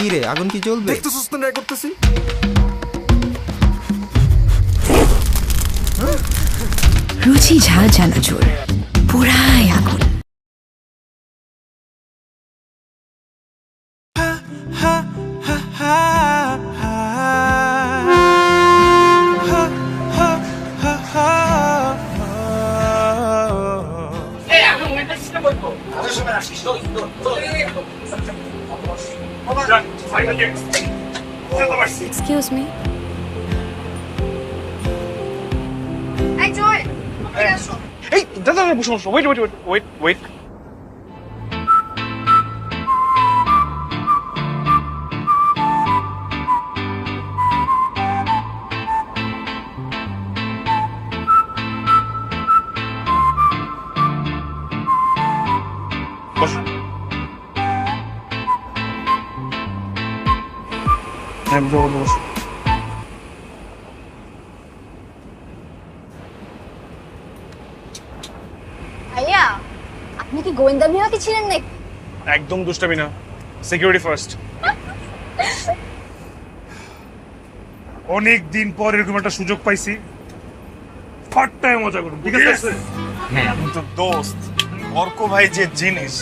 কি রে, আগুন কি জ্বলবে? দেখতেছিস তো ট্রাই করতেছি। রুচি ঝাল চানাচুর পুরাই আগুন। Excuse me. এই দাদা বসো বসো, wait wait wait wait wait. বসো। হ্যাঁ বসো বসো। ভাইয়া, আপনি কি গোয়েন্দা বিভাগে ছিলেন নাকি? একদম দুষ্টামি না, সিকিউরিটি ফার্স্ট। অনেক দিন পর এরকম একটা সুযোগ পাইছি, ফাটটায় মজা করুন, ঠিক আছে? কিন্তু দোস্ত, অর্ক ভাই যে জিনিস,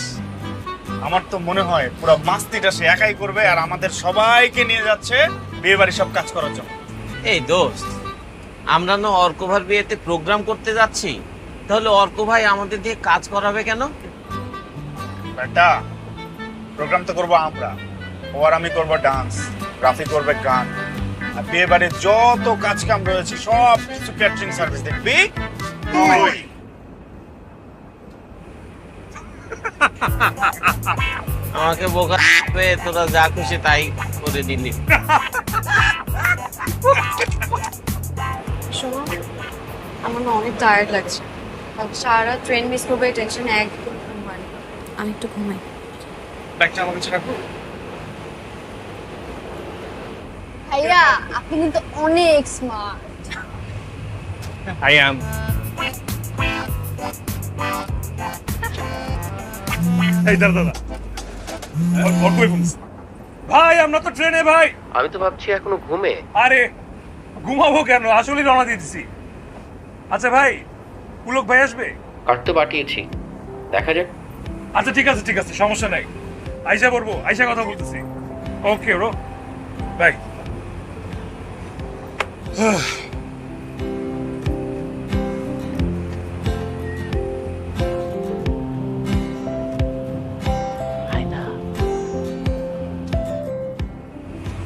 আমার তো মনে হয় পুরো মাস্তিটা সে একাই করবে আর আমাদের সবাইকে নিয়ে যাচ্ছে বিয়ে বাড়ি সব কাজ করার জন্য। এই দোস্ত, আমরা না অর্ক ভাইয়ের বিয়েতে প্রোগ্রাম করতে যাচ্ছি, তাহলে অর্ক ভাই আমাদের দিয়ে কাজ করাবে কেন? বেটা, প্রোগ্রাম তো করবো আমরা, ও আর আমি করবো ডান্স, রাফি করবে গান, আর বিয়ে বাড়ির যত কাজ কাম রয়েছে সব কিছু ক্যাটারিং সার্ভিস দেখবি তুই। আমাকে বোকা পেয়ে তোরা যা খুশি তাই করে দিলি। শোনো, আমার না অনেক টায়ার্ড লাগছে। সারা ট্রেন মিস করবে টেনশনে একদম ঘুম হয় না। আমি একটু ঘুমাই। ব্যাগটা আমার কাছে রাখো। ভাইয়া, আপনি কিন্তু অনেক স্মার্ট। I am. এই দাদা দাদা, ওর কই ফোন? ভাই আমরা তো ট্রেনে ভাই। আমি তো ভাবছি এখনো ঘুমে। আরে ঘুমাবো কেন, আসলেই রওনা দিয়ে দিছি। আচ্ছা ভাই, পুলক ভাই আসবে? কাটতে পাঠিয়েছি, দেখা যাক। আচ্ছা ঠিক আছে ঠিক আছে, সমস্যা নাই। আইসা বলবো, আইসা কথা বলতেছি। Okay bro, bye.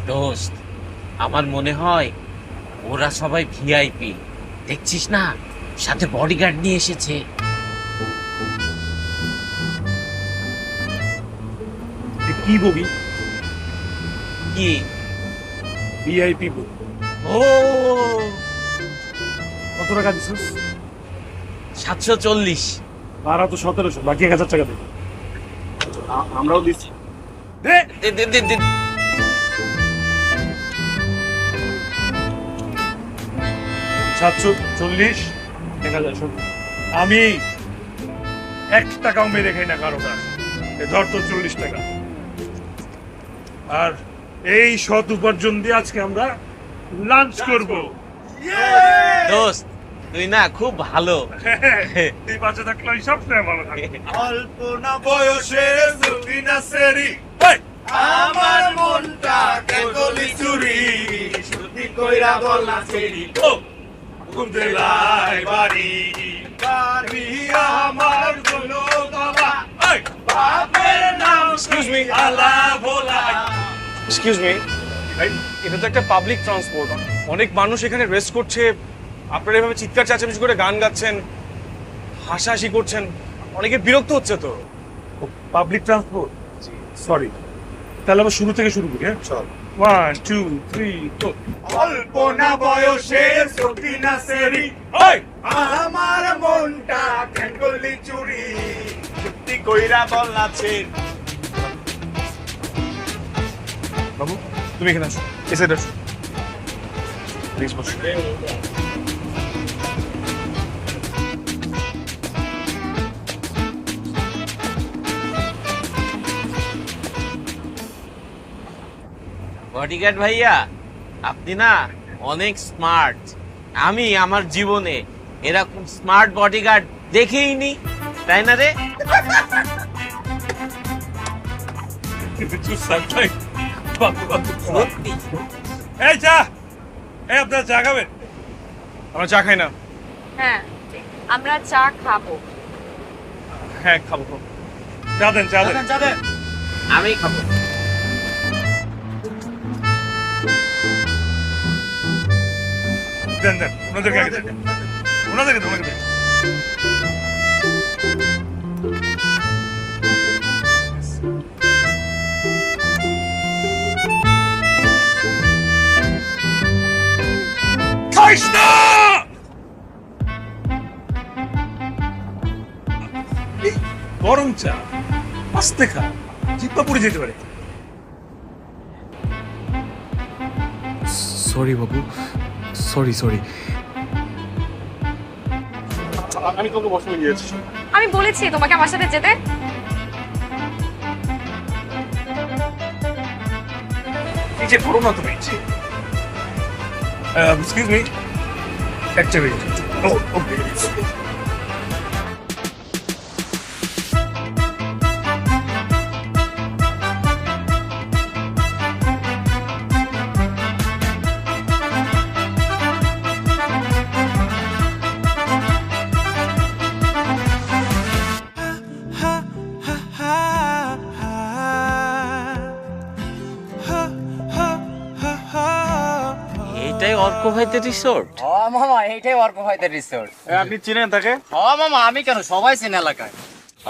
দোস্ত, আমার মনে হয় ওরা সবাই ভিআইপি, দেখছিস না সাথে বডিগার্ড নিয়ে এসেছে। কি ববি? কি ভিআইপি বই। ও, কত টাকা দিছিস? 740। ভাড়া তো 1700, বাকি 1000 টাকা দে। আমরাও দিচ্ছি। দে দে দে দে দে। 740, 1000। শোন, আমি 1 টাকাও মেরে খাই না কারো কাছ। ধর তোর 40 টাকা। আর এই সৎ উপার্জন দিয়ে আজকে আমরা লাঞ্চ করব। দোস্ত, তুই না খুব ভালো। তুই বাঁচে থাকলে ওই সবটাই ভালো থাকবে। অল্প না বয়সে সুফি না সেরি, আমার মনটা কেবলি চুরি, সত্যি কইরা বলা সেরি। ও কুমদেলাই বাড়ি বাড়ি আমার গুলো বাবা, বাপের নাম কি আলা ভোলা। এক্সকিউজ মি, এটা তো একটা পাবলিক ট্রান্সপোর্ট, অনেক মানুষ এখানে রেস্ট করছে, আপনারা এভাবে চিৎকার চেঁচামেচি করে গান গাচ্ছেন, হাসাহাসি করছেন, অনেকে বিরক্ত হচ্ছে তো। Public transport, sorry. তাহলে আবার শুরু থেকে শুরু করি। হ্যাঁ চল, 1 2 3 4। অল্প না বয়সে সুফি না সেরি, আমার মনটা কেবলি চুরি, সত্যি কইরা বলা সেরি। বাবু তুমি এখানে আসো, এসে আসো প্লিজ, বসো। বডিগার্ড ভাইয়া, আপনি না অনেক স্মার্ট। আমি আমার জীবনে এরকম স্মার্ট বডিগার্ড দেখেইনি, তাই না রে? সত্যি। এই চা, এই আপনারা চা খাবেন? আমরা চা খাই না। হ্যাঁ, আমরা চা খাবো। হ্যাঁ খাবো। চা দেন, চা দেন। আমি খাবো। দেন, ওনাদেরকে আগে দেন। ওনাদেরকে দেন। খাইস না! গরম চা আস্তে খা, জিব্বা পুড়ে যেতে পারে। সরি বাবু, সরি। আমি তোকে বসে গিয়েছি। আমি বলেছি তোমাকে আমার সাথে যেতে। নিচে করো না তুমি। এক্সকিউজ মি, একটা মিনিট। ওকে। এইটাই অর্ক ভাইদের রিসোর্ট? মামা এইটাই অর্ক ভাইদের রিসোর্ট। আপনি চিনেন তাকে? মামা আমি কেন, সবাই চেনে এলাকায়।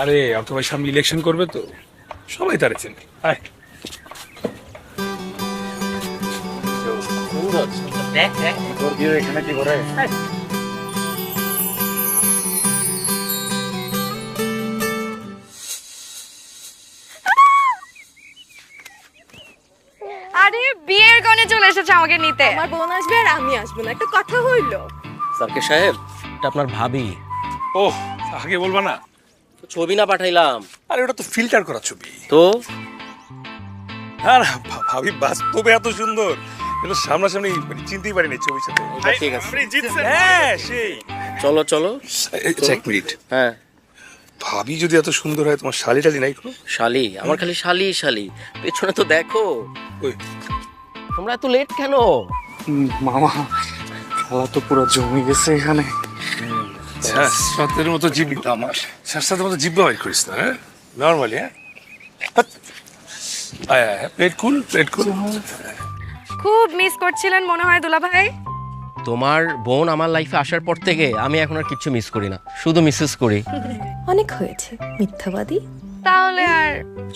আরে অর্ক ভাই সামনে ইলেকশন করবে তো, সবাই তারে চেনে। হাই। দেখ তোর বিয়ে এখানে কি করে? আরে বিয়ের গনে চলে এসেছে আমাকে নিতে। আমার বোন আসবে আর আমি আসবো না, একটা কথা হইলো। সার্কে সাহেব, এটা আপনার ভাবি। ও আগে বলবা না? ছবি না পাঠাইলাম আরে ওটা তো ফিল্টার করা ছবি। তো? আর ভাবি বাস্তবে এত সুন্দর, এটা সামনাসামনি চিনতেই পারিনি ছবির সাথে। ঠিক আছে, আপনি জিতছেন। হ্যাঁ সেই। চলো। এক মিনিট, হ্যাঁ। ভাবি যদি এত সুন্দর হয়, তোমার শালি টালি নাই কোনো? শালি আমার খালি শালি, পেছনে তো দেখো। ওই তোমরা এত লেট কেন? মামা, খেলা তো পুরো জমে গেছে এখানে। সাতের মতো জিব্বা, আমার সাতের মতো জিব্বা বাইর করিস না, হ্যাঁ নর্মালি। হ্যাঁ প্লেট কুল। খুব মিস করছিলেন মনে হয় দুলা ভাই। তোমার বোন আমার লাইফে আসার পর থেকে আমি এখন আর কিচ্ছু মিস করি না, শুধু মিসেস করি। অনেক হয়েছে মিথ্যাবাদী। তাহলে আর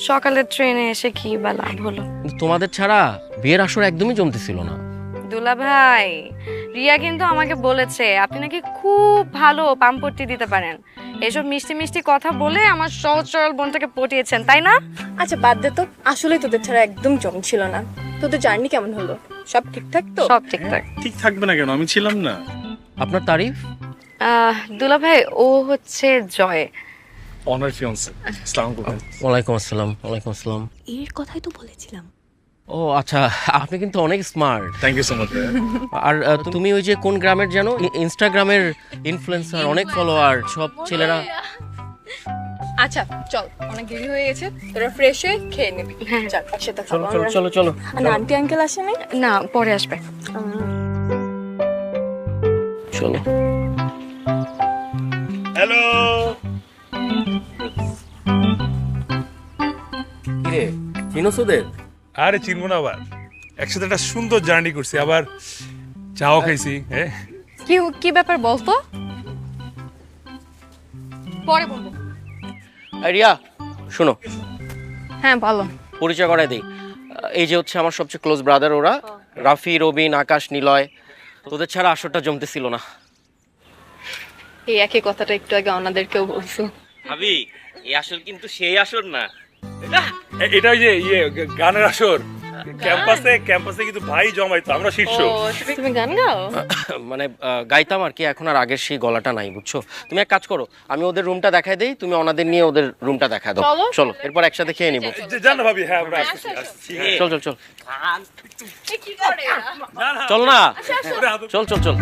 সকালের ট্রেনে এসে কি বা লাভ হলো? কিন্তু তোমাদের ছাড়া বিয়ের আসর একদমই জমতেছিল না। দুলা ভাই, রিয়া কিন্তু আমাকে বলেছে আপনি নাকি খুব ভালো পাম্পট্টি দিতে পারেন। এসব মিষ্টি কথা বলে আমার সহজ সরল বোনটাকে পটিয়েছেন, তাই না? আচ্ছা বাদ দে তো, আসলে তোদের ছাড়া একদম জমছিল না। তোদের জার্নি কেমন হলো? সব ঠিকঠাক তো? সব ঠিকঠাক। ঠিক থাকবে না কেন? আমি ছিলাম না। আপনার তারিফ? দুলা ভাই, ও হচ্ছে জয়, অনার ফিয়ান্সে। আসসালামু আলাইকুম। ওয়ালাইকুম আসসালাম। এর কথাই তো বলেছিলাম। ও আচ্ছা, আপনি কিন্তু অনেক smart. Thank you so much. আর তুমি ওই যে কোন গ্রামের জানো, ইনস্টাগ্রামের ইনফ্লুয়েন্সার, অনেক ফলোয়ার, সব ছেলেরা। আচ্ছা চল, অনেক দেরি হয়ে গেছে, তোরা ফ্রেশ হয়ে খেয়ে নিবি। চল একসাথে খাবো আমরা। চলো। আর আন্টি আঙ্কেল আসেনি? না পরে আসবে। চলো। হ্যালো। কিরে চিনোসোদের? আরে চিনবো না আবার, একসাথে একটা সুন্দর জার্নি করছি, আবার চাও খাইছি। হ্যাঁ কি ব্যাপার বলতো? পরে বলবো। রিয়া শোনো, হ্যাঁ বলো। পরিচয় করাই দিই। এই যে হচ্ছে আমার সবচেয়ে ক্লোজ ব্রাদার, ওরা রাফি, রবিন, আকাশ, নিলয়। তোদের ছাড়া আসরটা জমতেছিল না। এই একই কথাটা একটু আগে ওনাদেরকেও বলছো। ভাবি, এই আসর কিন্তু সেই আসর না। এটা ওই যে গানের আসর। ক্যাম্পাসে কিন্তু ভাই জমাইতো, আমরা শীর্ষ। তুমি গান গাও? মানে গাইতাম আর কি, এখন আর আগের সেই গলাটা নাই, বুঝছো? তুমি এক কাজ করো, আমি ওদের রুমটা দেখাই দেই, তুমি ওনাদের নিয়ে ওদের রুমটা দেখা দাও। চলো, এরপর একসাথে খেয়ে নিবো। জানো ভাবি, হ্যাঁ আমরা আসছি। চল চল চল কি করে? চল না, চল চল চল।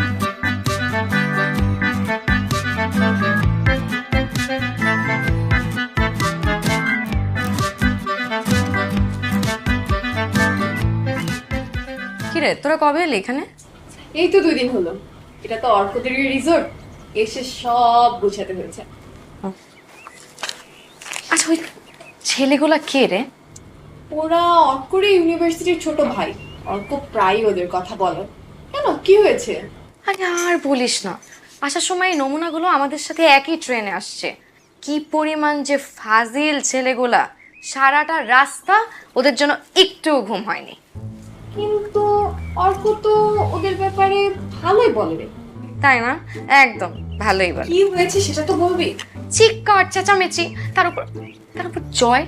কিরে তোরা কবে এলি এখানে? এই তো 2 দিন হলো। এটা তো অর্কদেরই রিসোর্ট, এসে সব গুছাতে হয়েছে। আচ্ছা ওই ছেলেগুলা কে রে? ওরা অর্করে ইউনিভার্সিটির ছোট ভাই। অর্ক প্রায় ওদের কথা বলে। কেন, কি হয়েছে? আরে আর বলিস না, আসার সময় এই নমুনাগুলো আমাদের সাথে একই ট্রেনে আসছে। কি পরিমাণ যে ফাজিল ছেলেগুলা, সারাটা রাস্তা ওদের জন্য একটুও ঘুম হয়নি। কিন্তু অর্ক তো ওদের ব্যাপারে ভালোই বলে রে। তাই না? একদম ভালোই বলে। কি হয়েছে সেটা তো বলবি। চিৎকার চেঁচামেচি, তার উপর জয়,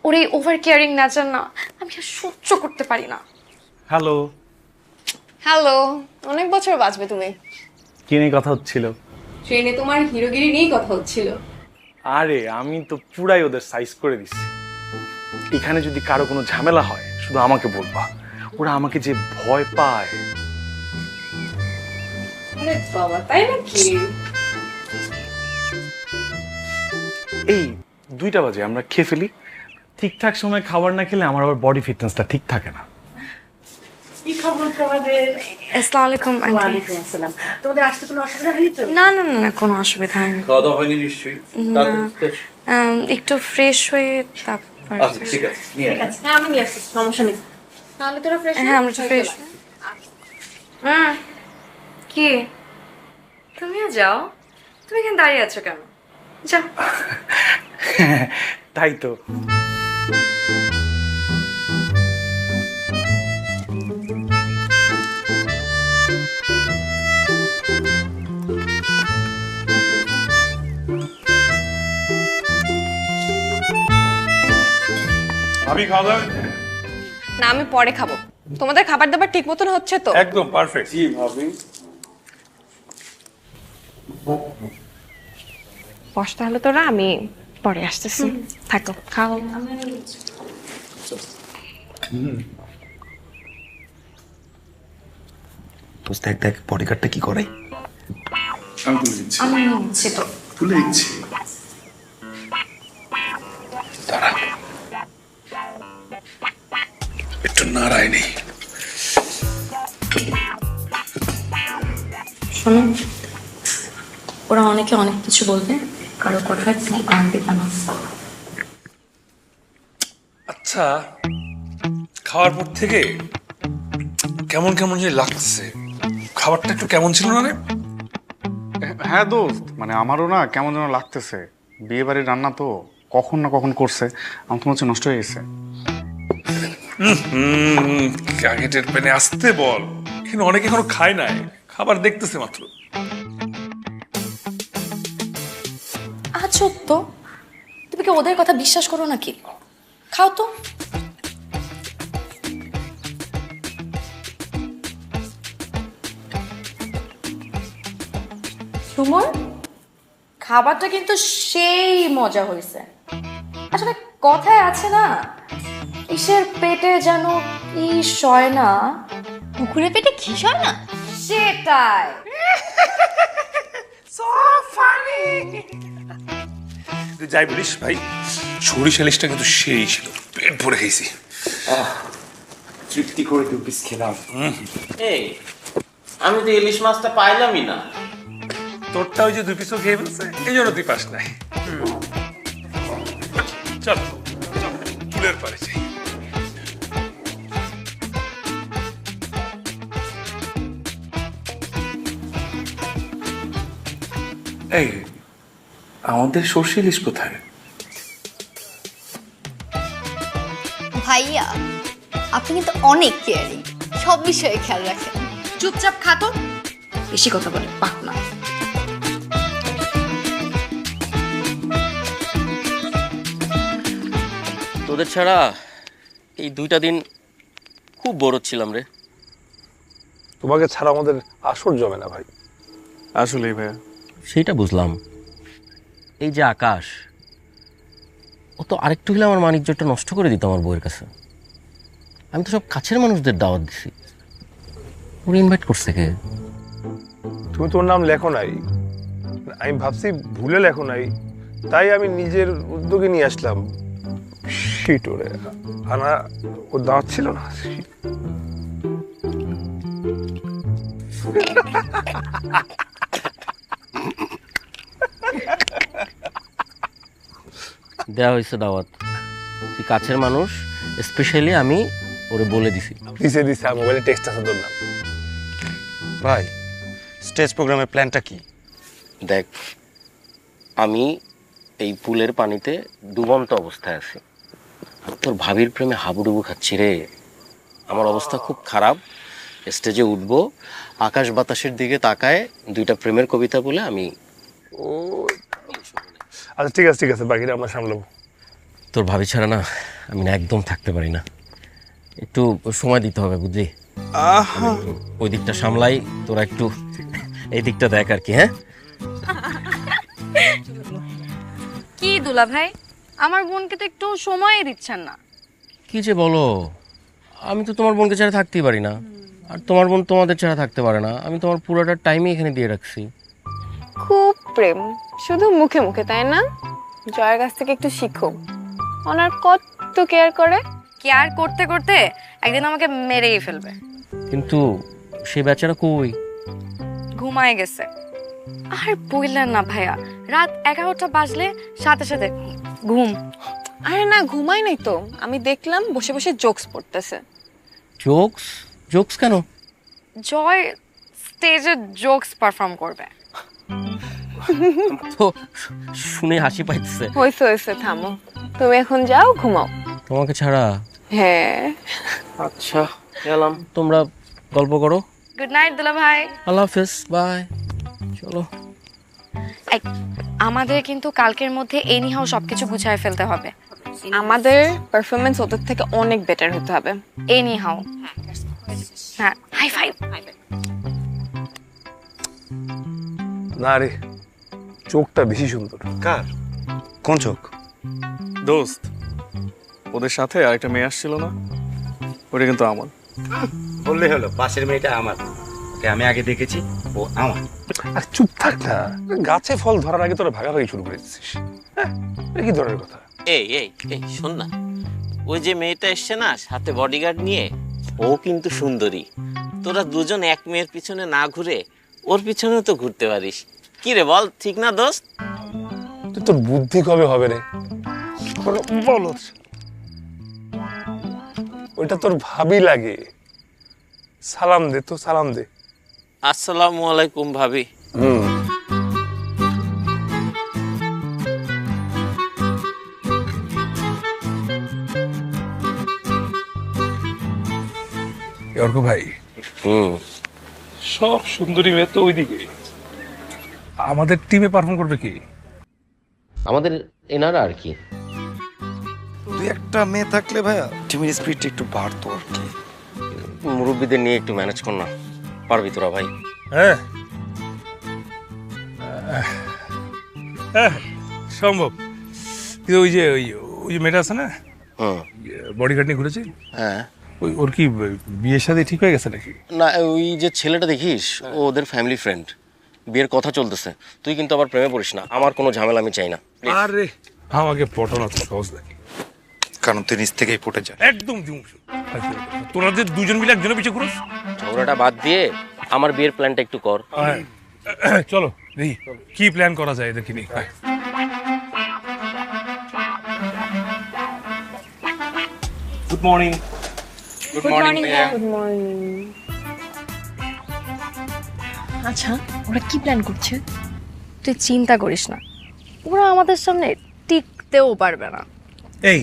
ওর এই ওভার কেয়ারিং নেচার না আমি আর সহ্য করতে পারি না। হ্যালো, হ্যালো, অনেক বছর বাঁচবে তুমি। কি নিয়ে কথা হচ্ছিল? ট্রেনে তোমার হিরোগিরি নিয়েই কথা হচ্ছিল। আরে আমি তো পুরাই ওদের সাইজ করে দিছি। এখানে যদি কারো কোনো ঝামেলা হয় শুধু আমাকে বলবা, ওরা আমাকে যে ভয় পায়। আরে বাবা, তাই নাকি? এই 2টা বাজে, আমরা খেয়ে ফেলি। ঠিকঠাক সময় খাবার না খেলে আমার আবার বডি ফিটনেসটা ঠিক থাকে না। আসসালামু আলাইকুম আন্টি। তোমাদের আসতে কোনো অসুবিধা হয়নি তো? না না না না, কোনো অসুবিধা হয়নি। খাওয়া দাওয়া হয়নি নিশ্চয়ই? একটু ফ্রেশ হয়ে তারপর। আচ্ছা ঠিক আছে, নিয়ে আয়। হ্যাঁ, আমি নিয়ে আসছি, সমস্যা নেই। তাহলে তোরা ফ্রেশ? হ্যাঁ আমরা একটু ফ্রেশ। কি তুমিও যাও? তুমি এখানে দাঁড়িয়ে আছো কেন? যাও। তাই তো। ভাবি খাওয়া দাওয়া? না, আমি পরে খাবো। তোমাদের খাবার দাবার ঠিক মতন হচ্ছে তো? একদম পারফেক্ট। জি ভাবি। বস তাহলে তোরা, আমি পরে আসতেছি। থাকো, খাও। দেখ দেখ বডিগার্ডটা কি করে। আমি তুলে দিচ্ছি। আমি নিচ্ছি তো। তুলে দিচ্ছি। দাঁড়া, একটু নাড়াই নেই। শোনো, ওরা অনেকে অনেক কিছু বলবে, কারো কথায় তুমি কান দিবে না। আচ্ছা, খাওয়ার পর থেকে কেমন কেমন যে লাগছে। খাবারটা একটু কেমন ছিল না রে? হ্যাঁ দোস্ত, মানে আমারও না কেমন যেন লাগতেছে। বিয়ে বাড়ির রান্না তো কখন না কখন করছে, আমার তো মনে হচ্ছে নষ্ট হয়ে গেছে। ক্যাকেটের পেনে আসতে বল, এখানে অনেকে এখনো খায় নাই, খাবার দেখতেছে মাত্র। আজব তো, তুমি কি ওদের কথা বিশ্বাস করো নাকি? খাও তো। সুমন, খাবারটা কিন্তু সেই মজা হয়েছে। আসলে কথায় আছে না, কিসের পেটে যেন কি সয় না, কুকুরের পেটে কি সয় না, সেটাই। তুই যাই বলিস ভাই, সরিষা ইলিশটা কিন্তু সেই ছিল, পেট ভরে খেয়েছি। তৃপ্তি করে 2 পিস খেলাম। এই, আমি তো ইলিশ মাছটা পাইলামই না। তোরটা ওই যে 2 পিসও খেয়ে ফেলছে, এই জন্য তুই পাস নাই। চল ফুলের পারে যাই। এই আমাদের সর্ষে ইলিশ কোথায়? ভাইয়া, আপনি কিন্তু অনেক কেয়ারিং, সব বিষয়ে খেয়াল রাখেন। চুপচাপ খাতো, বেশি কথা বলে পাক না। তোদের ছাড়া এই 2টা দিন খুব বোর হচ্ছিলাম রে। তোমাকে ছাড়া আমাদের আসর জমে না ভাই। আসলেই ভাইয়া। সেইটা বুঝলাম। এই যে আকাশ, ও তো আরেকটু হলে আমার মানিকজোরটা নষ্ট করে দিত আমার বউয়ের কাছে। আমি তো সব কাছের মানুষদের দাওয়াত দিছি, ওর ইনভাইট করছে কে? তুমি তোর নাম লেখো নাই, আমি ভাবছি ভুলে লেখো নাই, তাই আমি নিজের উদ্যোগে নিয়ে আসলাম। শিট, ওরে আনা ও দাঁত ছিল না। দেওয়া হয়েছে দাওয়াত, তুই কাছের মানুষ, স্পেশালি আমি ওরে বলে দিছি। দিছে দিছে, আমার মোবাইলে টেক্সট আছে তোর নাম। ভাই স্টেজ প্রোগ্রামের প্ল্যানটা কি? দেখ, আমি এই পুলের পানিতে ডুবন্ত অবস্থায় আছি, তোর ভাবির প্রেমে হাবুডুবু খাচ্ছি রে। আমার অবস্থা খুব খারাপ। স্টেজে উঠবো, আকাশ বাতাসের দিকে তাকায় দুইটা প্রেমের কবিতা বলে আমি। ও আচ্ছা ঠিক আছে ঠিক আছে, বাকিটা আমরা সামলাবো। তোর ভাবি ছাড়া না আমি না একদম থাকতে পারি না, একটু সময় দিতে হবে বুঝলি। ওই দিকটা সামলাই, তোরা একটু এই দিকটা দেখ আর কি। হ্যাঁ কি দুলা ভাই, আমার বোনকে তো একটু সময়ই দিচ্ছেন না। কি যে বলো, আমি তো তোমার বোনকে ছাড়া থাকতেই পারি না, আর তোমার বোন তোমাদের ছাড়া থাকতে পারে না। আমি তোমার পুরোটা টাইমই এখানে দিয়ে রাখছি। খুব প্রেম, শুধু মুখে মুখে, তাই না? জয়ের কাছ থেকে একটু শিখো, ওনার কত কেয়ার করে। কেয়ার করতে করতে একদিন আমাকে মেরেই ফেলবে। কিন্তু সে বেচারা কই? ঘুমায় গেছে। আর বললেন না ভাইয়া, রাত 11টা বাজলে সাথে সাথে ঘুম। আরে না, ঘুমাই নাই তো, আমি দেখলাম বসে বসে জোকস পড়তেছে। জোকস? জোকস কেন? জয় স্টেজে জোকস পারফর্ম করবে। তো শুনে হাসি পাইতেছে। হয়েছে হয়েছে, থামো, তুমি এখন যাও ঘুমাও। তোমাকে ছাড়া? হ্যাঁ। আচ্ছা গেলাম, তোমরা গল্প করো। গুড নাইট দুলা ভাই। আল্লাহ হাফেজ, বাই। চলো। আমাদের কিন্তু কালকের মধ্যে এনিহাও সবকিছু গুছায় ফেলতে হবে। আমাদের পারফরমেন্স ওদের থেকে অনেক বেটার হতে হবে। এনিহাও। হ্যাঁ, হাই ফাইভ। না রে, চোখটা বেশি সুন্দর। কার? কোন চোখ? দোস্ত, ওদের সাথে আরেকটা মেয়ে আসছিল না, ওটা কিন্তু আমার। বললেই হলো পাশের মেয়েটা আমার, ওকে আমি আগে দেখেছি, ও আমার। আর চুপ থাক না, গাছে ফল ধরার আগে তোরা ভাগাভাগি শুরু করে দিচ্ছিস। হ্যাঁ, এটা কি ধরনের কথা? এই এই এই শোন না, ওই যে মেয়েটা এসছে না সাথে বডিগার্ড নিয়ে, ও কিন্তু সুন্দরী। তোরা দুজন এক মেয়ের পিছনে না ঘুরে ওর পিছনে তো ঘুরতে পারিস। কি রে বল, ঠিক না দোস্ত? তুই তোর বুদ্ধি কবে হবে রে? বলো, ওইটা তোর ভাবি লাগে। সালাম দে তো, সালাম দে। আসসালামু আলাইকুম ভাবি। অর্ক ভাই, সব সুন্দরী মেয়ে তো ওইদিকে, আমাদের টিমে পারফর্ম করবে কি? আমাদের এনারা আর কি। তুই একটা মেয়ে থাকলে ভাইয়া টিমের স্পিরিট একটু বাড়তো আর কি। মুরব্বীদের নিয়ে একটু ম্যানেজ কর না, পারবি তোরা ভাই? হ্যাঁ হ্যাঁ সম্ভব। কিন্তু ওই যে মেয়েটা আছে না, বডিগার্ড নিয়ে ঘুরেছে, হ্যাঁ, ওর কি বিয়ের সাথে ঠিক হয়ে গেছে নাকি? না, ওই যে ছেলেটা দেখিস, ও ওদের ফ্যামিলি ফ্রেন্ড, বিয়ের কথা চলতেছে। তুই কিন্তু আবার প্রেমে পড়িস না, আমার কোনো ঝামেলা আমি চাই না। আরে আমাকে পটানো তো সহজ নাকি? কারণ তুই নিজ থেকেই পটে যা। একদম তোরা যে দুজন মিলে একজনের পিছিয়ে ঘুরোস। ঝগড়াটা বাদ দিয়ে আমার বিয়ের প্ল্যানটা একটু কর। চলো দেখি কি প্ল্যান করা যায় এদেরকে নিয়ে। Good morning. Good morning. Good morning. আচ্ছা, ওরা কি প্ল্যান করছে? তুই চিন্তা করিস না, ওরা আমাদের সামনে টিকতেও পারবে না। এই,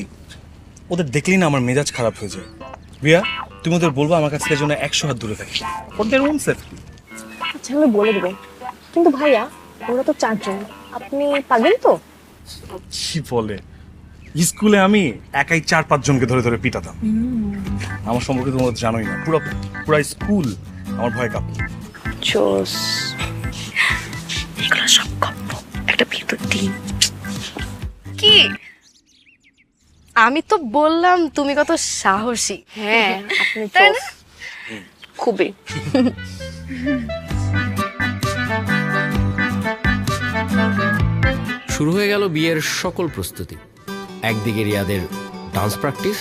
ওদের দেখলেই না আমার মেজাজ খারাপ হয়ে যায়। রিয়া, তুমি ওদের বলবো আমার কাছ থেকে যেন 100 হাত দূরে থাকে, ওদের ওন সেফটি। আচ্ছা, আমি বলে দেবো, কিন্তু ভাইয়া ওরা তো 4 জন, আপনি পারবেন তো? কি বলে, স্কুলে আমি একাই 4-5 জনকে ধরে ধরে পিটাতাম। আমার সম্পর্কে তোমরা তো জানোই না, পুরো পুরো স্কুল আমার ভয় কাঁপে। জোস। এগুলো সব গল্প, একটা ভিতর দিন। কি আমি তো বললাম তুমি কত সাহসী। হ্যাঁ আপনি তাই জোস খুবই। শুরু হয়ে গেল বিয়ের সকল প্রস্তুতি। একদিকে রিয়াদের ডান্স প্র্যাকটিস,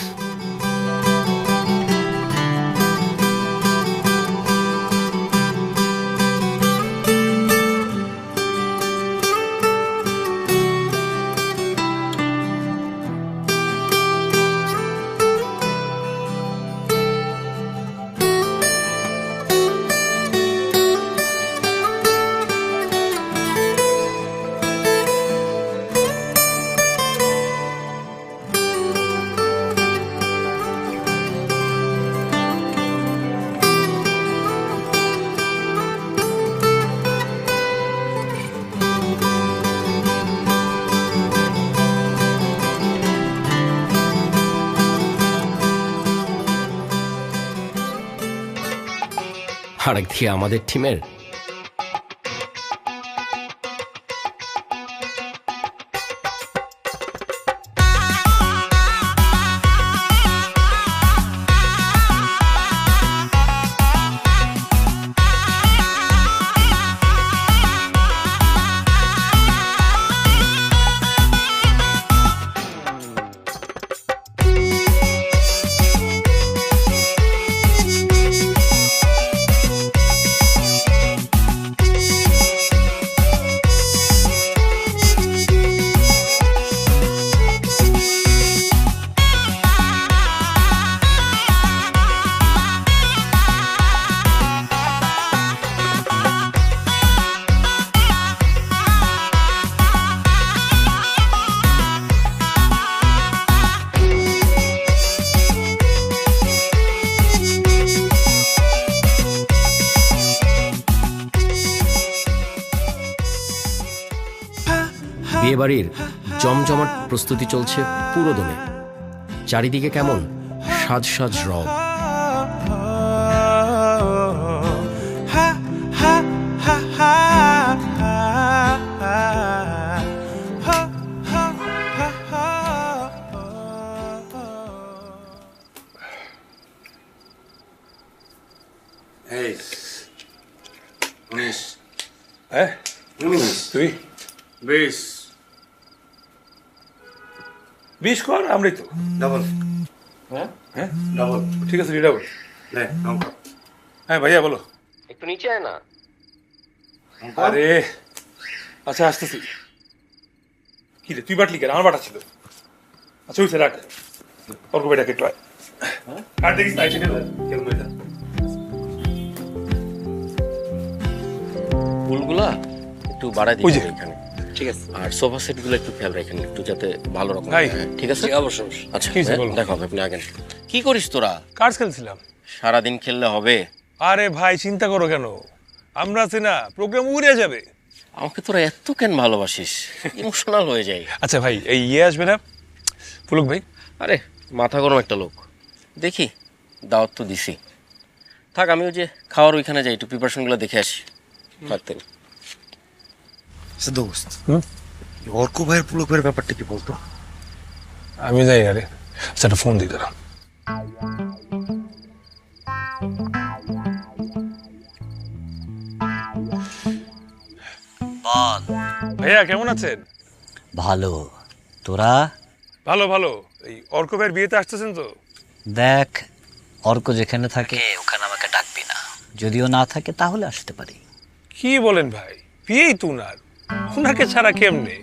আর একদিকে আমাদের টিমের বিয়েবাড়ির জমজমাট প্রস্তুতি চলছে পুরো দমে। চারিদিকে কেমন সাজ সাজ রব। হ্যাঁ তুই 20 কর, আমরাই তো ডাবল। হ্যাঁ হ্যাঁ ডাবল, ঠিক আছে ডাবল। হ্যাঁ ভাইয়া বলো। একটু নিচে আয় না। আরে আচ্ছা আসতেছি। কি রে তুই বাটলি কেন? আমার বাটা ছিল। আচ্ছা ওই রাখ, অর্ক বেটাকে একটু আয়। আর দেখিস না এসে কেমন এটা ফুলগুলা একটু বাড়াই ওই যে। দিই এখানে, ঠিক আছে? আর সোফা সেট গুলো একটু খেয়াল রাখেন, একটু যাতে ভালো রকম ভাই। হয়, ঠিক আছে? অবশ্যই। আচ্ছা কি হয়েছে বলো? দেখো আপনি আগেন। কি করিস তোরা? কার্ডস খেলছিলাম। সারাদিন খেললে হবে? আরে ভাই চিন্তা করো কেন, আমরা আছি না, প্রোগ্রাম উড়ে যাবে। আমাকে তোরা এত কেন ভালোবাসিস? ইমোশনাল হয়ে যায়। আচ্ছা ভাই এই আসবে না পুলক ভাই? আরে মাথা গরম একটা লোক, দেখি দাওয়াত তো দিছি। থাক আমি ওই যে খাওয়ার ওইখানে যাই, একটু প্রিপারেশনগুলো দেখে আসি। থাকতেন দোস্ত, অর্ক ভাইয়ের পুলক ভাইয়ের ব্যাপারটা কি বলতো? আমি যাই। আরে আচ্ছা একটা ফোন দিই দাঁড়া। বল ভাইয়া কেমন আছেন? ভালো, তোরা? ভালো ভালো। এই অর্ক ভাইয়ের বিয়েতে আসতেছেন তো? দেখ, অর্ক যেখানে থাকে ওখানে আমাকে ডাকবি না, যদিও না থাকে তাহলে আসতে পারি। কি বলেন ভাই, বিয়েই তো উনার, উনাকে ছাড়া কেমনে?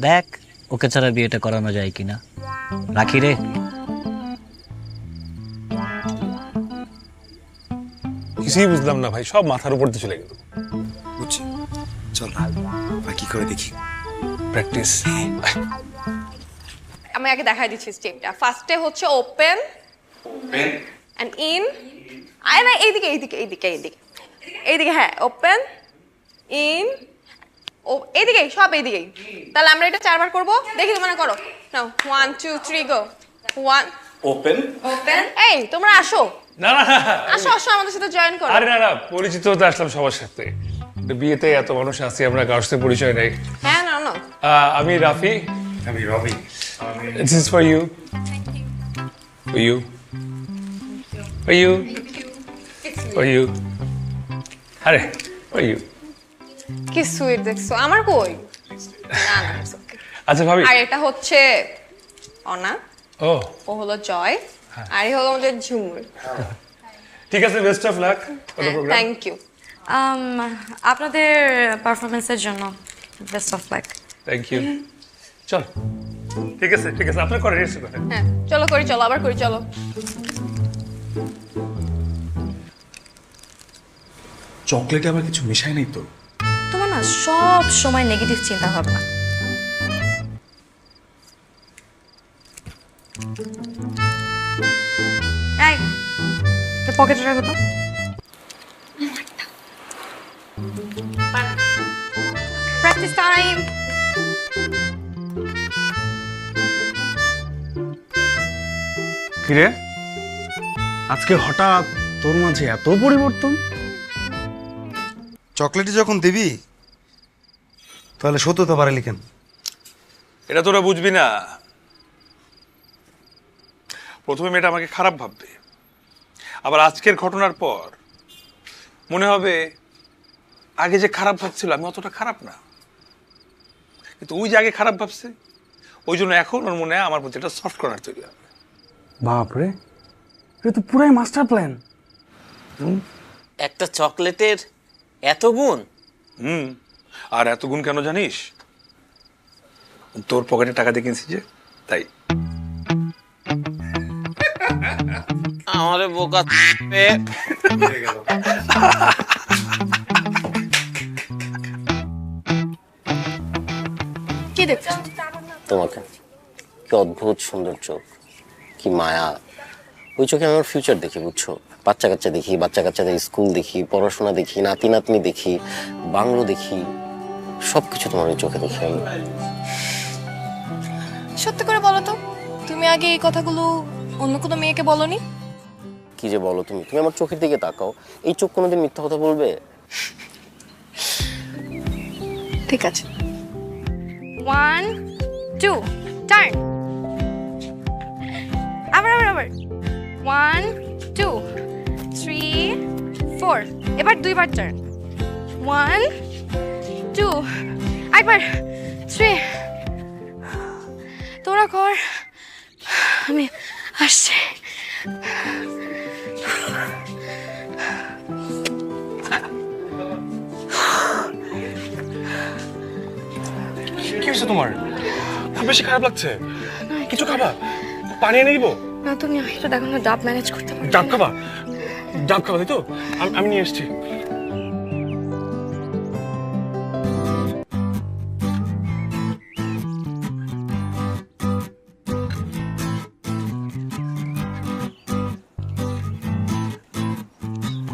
দেখ ওকে ছাড়া বিয়েটা করানো যায় কিনা। রাখি রে। কিছুই বুঝলাম না ভাই, সব মাথার উপর দিয়ে চলে গেল। বুঝছি, চল ভাই কি করে দেখি। প্র্যাকটিস। আমি আগে দেখাই দিচ্ছি স্টেপটা। ফার্স্টে হচ্ছে ওপেন এন্ড ইন। আয় না এইদিকে এইদিকে এইদিকে এইদিকে এইদিকে, হ্যাঁ ওপেন ইন, ও এইদিকে সব এইদিকেই। তাহলে আমরা এটা 4 বার করবো, দেখি তোমরা করো। নাও 1 2 3 গো। 1 ওপেন। ওপেন। এই তোমরা আসো। না না আসো আসো আমাদের সাথে জয়েন করো। আরে না না, পরিচিত হতে আসলাম সবার সাথে। বিয়েতে এত মানুষ আছি, আমরা কারোর সাথে পরিচয় নেই। হ্যাঁ না না। আমি রাফি। আমি রবি। This is for you. For you. For you. For you. আরে for you. কি সুইট দেখছো, আমার কই? না না it's okay. আচ্ছা ভাবি। আর এটা হচ্ছে অনা। ও ও হলো জয়। আর এই হলো আমাদের ঝুমুর। ঠিক আছে, best of luck for the program. Thank you. আপনাদের পারফরমেন্সের জন্য best of luck. Thank you. চল, ঠিক আছে ঠিক আছে, আপনার করে রেস্ট করেন। হ্যাঁ চলো করি, চলো আবার করি, চলো। চকলেটে আবার কিছু মিশাই নাই তো? তোমার না সব সময় নেগেটিভ চিন্তা ভাবনা। এই পকেটে রাখো তো। Practice time. কিরে আজকে হঠাৎ তোর মাঝে এত পরিবর্তন? চকলেটে যখন দিবি তাহলে সত্য তো পারে লিখেন। এটা তোরা বুঝবি না। প্রথমে মেয়েটা আমাকে খারাপ ভাববে, আবার আজকের ঘটনার পর মনে হবে আগে যে খারাপ ভাবছিল আমি অতটা খারাপ না, কিন্তু ওই যে আগে খারাপ ভাবছে ওই জন্য এখন ওর মনে হয় আমার প্রতি একটা সফট কর্নার তৈরি হবে। বাপরে, এটা তো পুরাই মাস্টার প্ল্যান। একটা চকলেটের এত গুণ? আর এত গুণ কেন জানিস? তোর পকেটে টাকা দিয়ে কিনছি যে, তাই। আমারে বোকা কি দেখছো? তোমাকে। কি অদ্ভুত সুন্দর চোখ, কি মায়া। ওই চোখে আমি আমার ফিউচার দেখি, বুঝছো? বাচ্চা কাচ্চা দেখি, বাচ্চা কাচ্চাদের স্কুল দেখি, পড়াশোনা দেখি, নাতি নাতনি দেখি, বাংলো দেখি, সবকিছু তোমার ওই চোখে দেখি আমি। সত্যি করে বলো তো, তুমি আগে এই কথাগুলো অন্য কোনো মেয়েকে বলনি? কি যে বলো তুমি, তুমি আমার চোখের দিকে তাকাও। এই চোখ কোনোদিন মিথ্যা কথা বলবে? ঠিক আছে। 1 2 টার্ন। আবার আবার আবার 1 2 3 4। এবার দুইবার টার্ন। 1 2 একবার 3। তোরা কর, আমি আসছি। কি হয়েছে তোমার? খুব বেশি খারাপ লাগছে? কিছু খাবা? পানি এনে দিব? না তুমি একটু দেখো না, ডাব ম্যানেজ করতে পারো? ডাব খাবা? ডাব খাবা তাই তো? আমি নিয়ে এসেছি।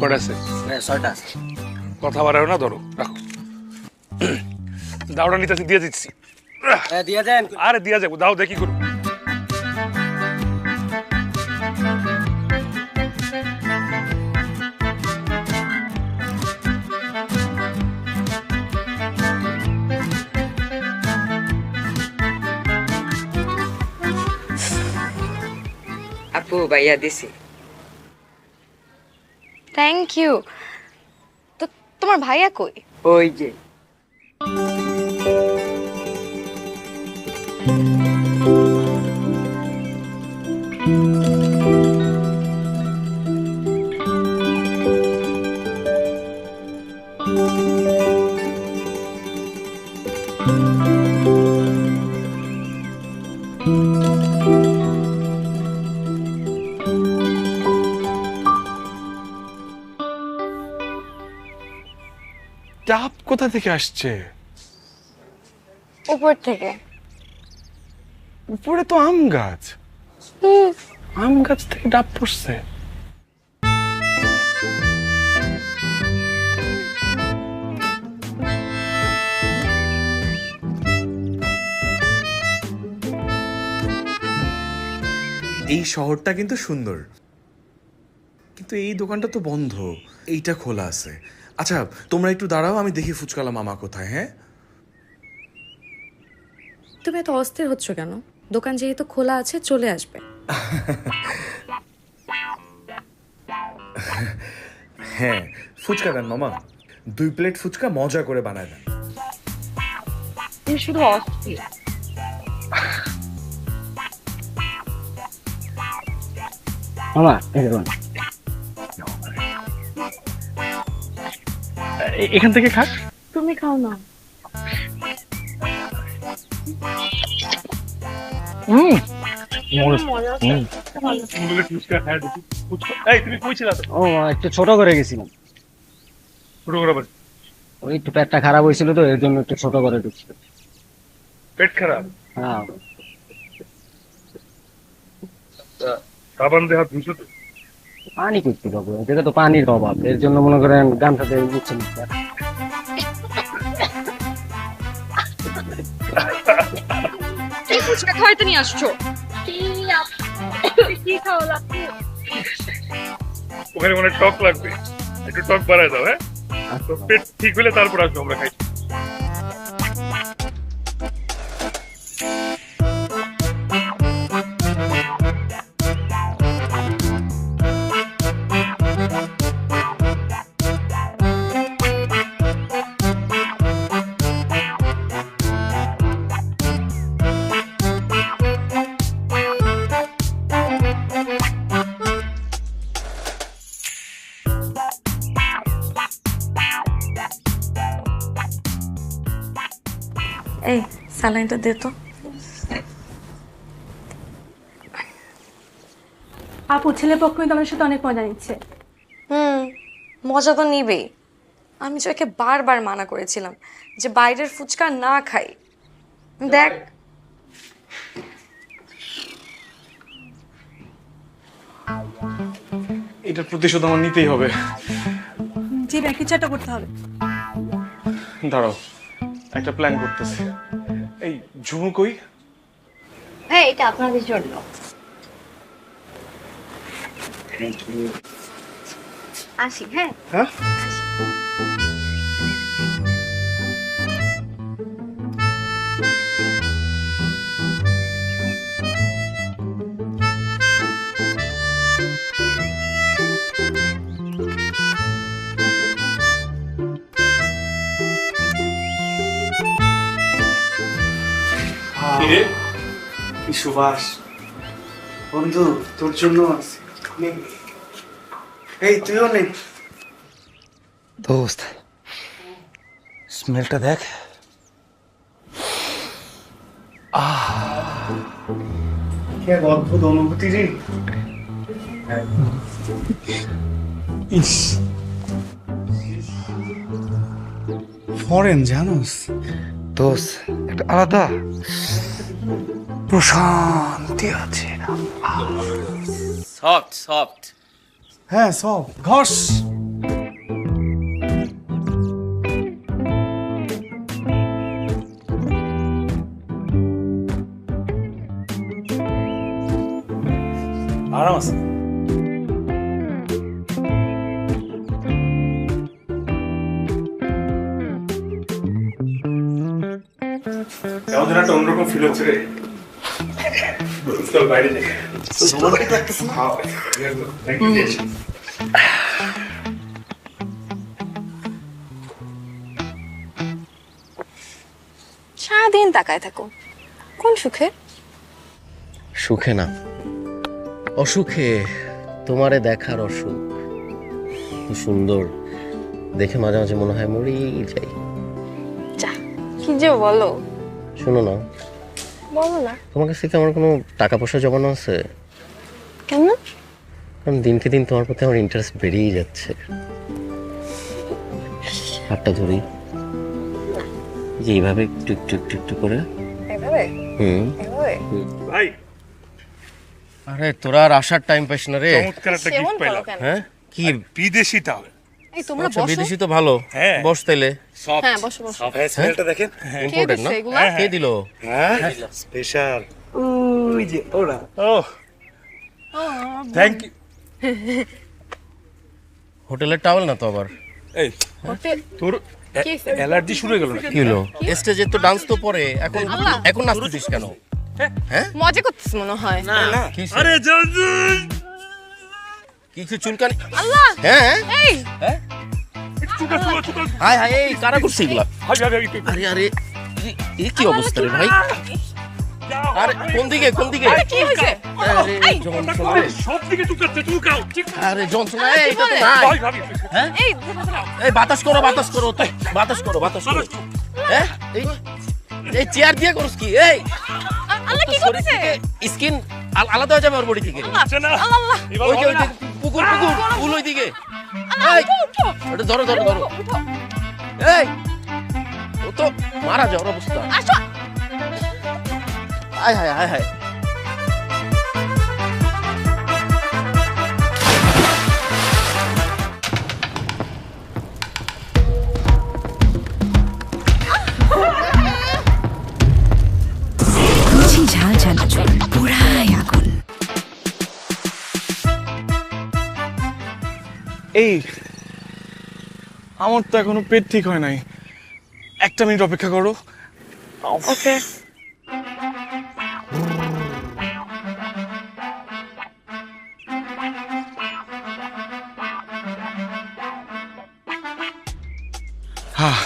কটা আছে? 6টা। কথা বাড়াও না, ধরো রাখো। দাওটা নিতে দিয়ে দিচ্ছি। দিয়ে দেন। আরে দিয়া যাবো, দাও দেখি করবো। আপু ভাইয়া দিছি। Thank you. তো তোমার ভাইয়া কই? ওই যে। ডাব কোথা থেকে আসছে? উপর থেকে। উপরে তো আম গাছ, আম গাছ থেকে ডাব পড়ছে। এই শহরটা কিন্তু সুন্দর, কিন্তু এই দোকানটা তো বন্ধ, এইটা খোলা আছে। আচ্ছা তোমরা একটু দাঁড়াও, আমি দেখি ফুচকালা মামা কোথায়। হ্যাঁ তুমি এত অস্থির হচ্ছ কেন? দোকান যেহেতু খোলা আছে, চলে আসবে। হ্যাঁ ফুচকা দেন মামা, 2 প্লেট ফুচকা মজা করে বানায় দেন। তুমি শুধু অস্থির। মামা এখান থেকে খাস। তুমি খাও না। ও একটু ছোট করে গেছিলাম, ওই একটু পেটটা খারাপ হয়েছিল তো এর জন্য একটু ছোট করে ঢুকছিল। পেট খারাপ? হ্যাঁ। সাবান দিয়ে হাত ধুইছো তো? পানি করতে পাবো, এটা তো পানির অভাব, এর জন্য মনে করেন গানটাতে বুঝছেন। কি ফুচকা খাইতে নিয়ে আসছো? কি খাওয়া? ওখানে মনে টক লাগবে, একটু টক বাড়ায় দাও। হ্যাঁ তো পেট ঠিক হলে তারপর আসবো আমরা খাই। এই স্যালাইনটা দে তো। আপু ছেলে পক্ষ কিন্তু আমার সাথে অনেক মজা নিচ্ছে। মজা তো নিবেই। আমি জয়কে বারবার মানা করেছিলাম যে বাইরের ফুচকা না খাই। দেখ এটার প্রতিশোধ আমার নিতেই হবে। জি ভাই, কিছু একটা করতে হবে। দাঁড়াও, একটা প্ল্যান করতেছি। এই ঝুমু কই? হ্যাঁ, এটা আপনাদের জন্য। আসি। হ্যাঁ হ্যাঁ কি সুবাস বন্ধু, তোর জন্য আছে। এই তুইও নেই দোস্ত, স্মেলটা দেখ। কি এক অদ্ভুত অনুভূতি রে। ইস, ফরেন জানোস দোস্ত, একটা আলাদা প্রশান্তি আছে। Soft soft. হ্যাঁ সব ঘষ। আরাম আছে। কেমন যেন একটা অন্যরকম ফিল হচ্ছে রে। চল বাইরে যাই। সারাদিন তাকায় থাকো, কোন সুখে? সুখে না, অসুখে। তোমারে দেখার অসুখ। কি সুন্দর দেখে মাঝে মাঝে মনে হয় মরেই যাই। যা, কি যে বলো। শোনো না, বলো না। তোমার কাছে কি আমার কোনো টাকা পয়সা জমানো আছে? কেন? কারণ দিনকে দিন তোমার প্রতি আমার ইন্টারেস্ট বেড়েই যাচ্ছে। হাতটা ধরি, যে এইভাবে একটু একটু একটু একটু করে। ভাই, আরে তোরা আর আসার টাইম পাইস না রে। চমৎকার একটা গিফট পেলাম। হ্যাঁ কি? বিদেশিটা। এই তোমরা আচ্ছা, বসো। বিদেশি তো ভালো। হ্যাঁ বস তাইলে। হ্যাঁ বসো বসো। হ্যাঁ, স্মেলটা দেখেন। ইম্পোর্টেড না? কে কে দিল? হ্যাঁ স্পেশাল। ওই যে ওরা। ও থ্যাংক ইউ। হোটেলের টাওয়েল না তো আবার? এই তোর অ্যালার্জি শুরু হয়ে গেল না? কি হলো? স্টেজে তো ডান্স তো পরে, এখন এখন নাচতেছিস কেন? হ্যাঁ, মজা করতেছ মনে হয়। না আরে জলদি কিছু চুলকানি। আল্লাহ, হ্যাঁ এই হ্যাঁ, হাই হাই, এই কারা করছে এগুলা? আরে আরে, এই কি অবস্থা রে ভাই? আরে কোন দিকে কোন দিকে? কি হয়েছে? আরে যন্ত্রণা, সব দিকে চুকাচ্ছে, চুকাও। আরে যন্ত্রণা, এটা তো নাই। হ্যাঁ, এই এই বাতাস করো বাতাস করো, তো বাতাস করো বাতাস করো। হ্যাঁ, এই চেয়ার দিয়ে করছ কি? এই আল্লাহ কি করতেছে? স্কিন আলাদা হয়ে যাবে ওর বডি থেকে। আল্লাহ, ওই যে পুকুর পুকুর ফুল ওই দিকে। এই এটা ধরো ধরো ধরো। এই ও তো মারা যাওয়ার অবস্থা। আসো। আয় হায় হায় হায়। ঝাল চানাচুর পুরাই আগুন। এই আমার তো এখনো পেট ঠিক হয় নাই, 1 মিনিট অপেক্ষা করো। ওকে। হ্যাঁ,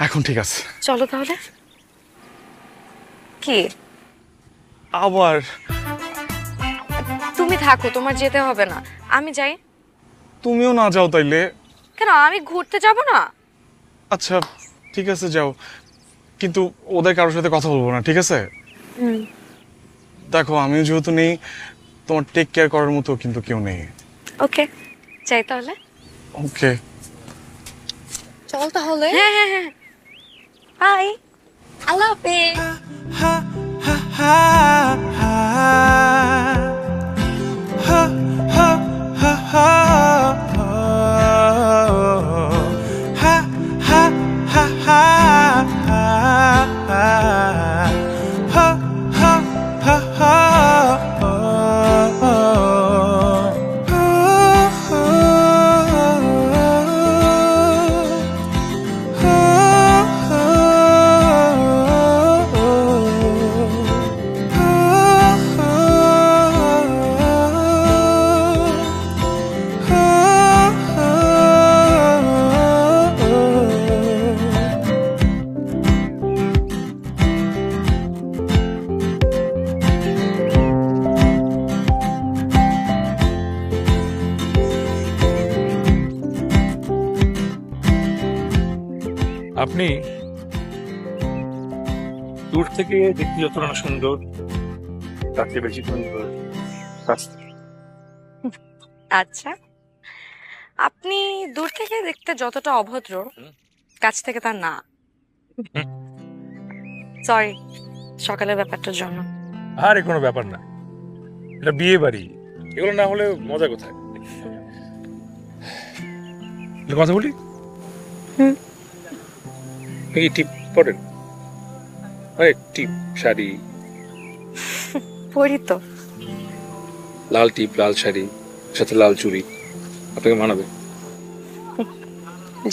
এখন ঠিক আছে। চলো তাহলে। কি আবার? তুমি থাকো, তোমার যেতে হবে না, আমি যাই। তুমিও না যাও তাইলে? কেন, আমি ঘুরতে যাব না? আচ্ছা ঠিক আছে যাও, কিন্তু ওদের কারোর সাথে কথা বলবো না, ঠিক আছে? দেখো আমিও যেহেতু নেই, তোমার টেক কেয়ার করার মতো কিন্তু কেউ নেই। ওকে, যাই তাহলে। ওকে, চল তাহলে। হ্যাঁ হ্যাঁ হ্যাঁ, বাই। আল্লাহ হাফেজ। আপনি দূর থেকে দেখতে যতটা না সুন্দর, তার চেয়ে বেশি সুন্দর কাছ থেকে। আচ্ছা, আপনি দূর থেকে দেখতে যতটা অভদ্র, কাছ থেকে তা না। সরি সকালের ব্যাপারটার জন্য। আরে কোনো ব্যাপার না, এটা বিয়ে বাড়ি, এগুলো না হলে মজা কোথায়? কথা বলি। এই টিপ পরেন? আরে টিপ শাড়ি পরি তো। লাল টিপ, লাল শাড়ি, সাথে লাল চুড়ি, আপনাকে মানাবে।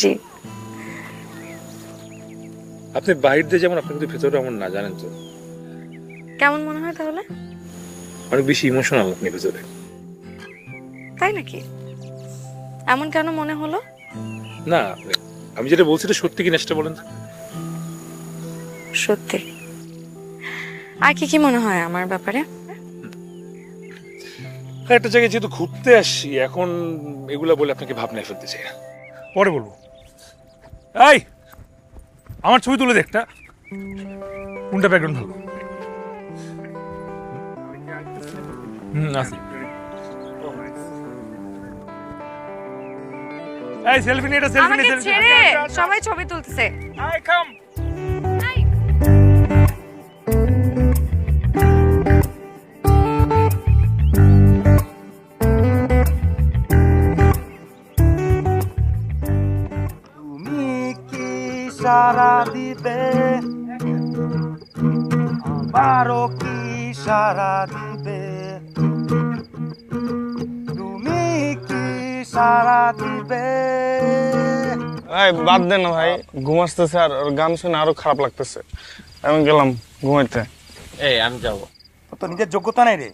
জি। আপনি বাইরে দিয়ে যেমন, আপনি কিন্তু ভেতরে এমন না, জানেন তো? কেমন মনে হয় তাহলে? অনেক বেশি ইমোশনাল আপনি ভেতরে। তাই নাকি? এমন কেন মনে হলো? না, আমি যেটা বলছি এটা সত্যি কিনা সেটা বলেন। সত্যি। আর কি কি মনে হয় আমার ব্যাপারে? একটা জায়গায় যেহেতু ঘুরতে আসছি, এখন এগুলা বলে আপনাকে ভাবনায় ফেলতে চাই না, পরে বলবো। এই আমার ছবি তুলে দেখটা, কোনটা ব্যাকগ্রাউন্ড ভালো? আসি। এই সেলফি নিয়ে, এটা সেলফি আমাকে নিয়ে। ছেড়ে সবাই ছবি তুলতেছে। I come. তুমি কি সারা দিবে, আবারও কি সারা দিবে তুমি কি সারা দিবে ভাই বাদ দেন না ভাই, ঘুম আসতেছে আর ওর গান শুনে আরো খারাপ লাগতেছে। আমি গেলাম ঘুমাইতে। এই আমি যাব। তো নিজের যোগ্যতা নাই রে,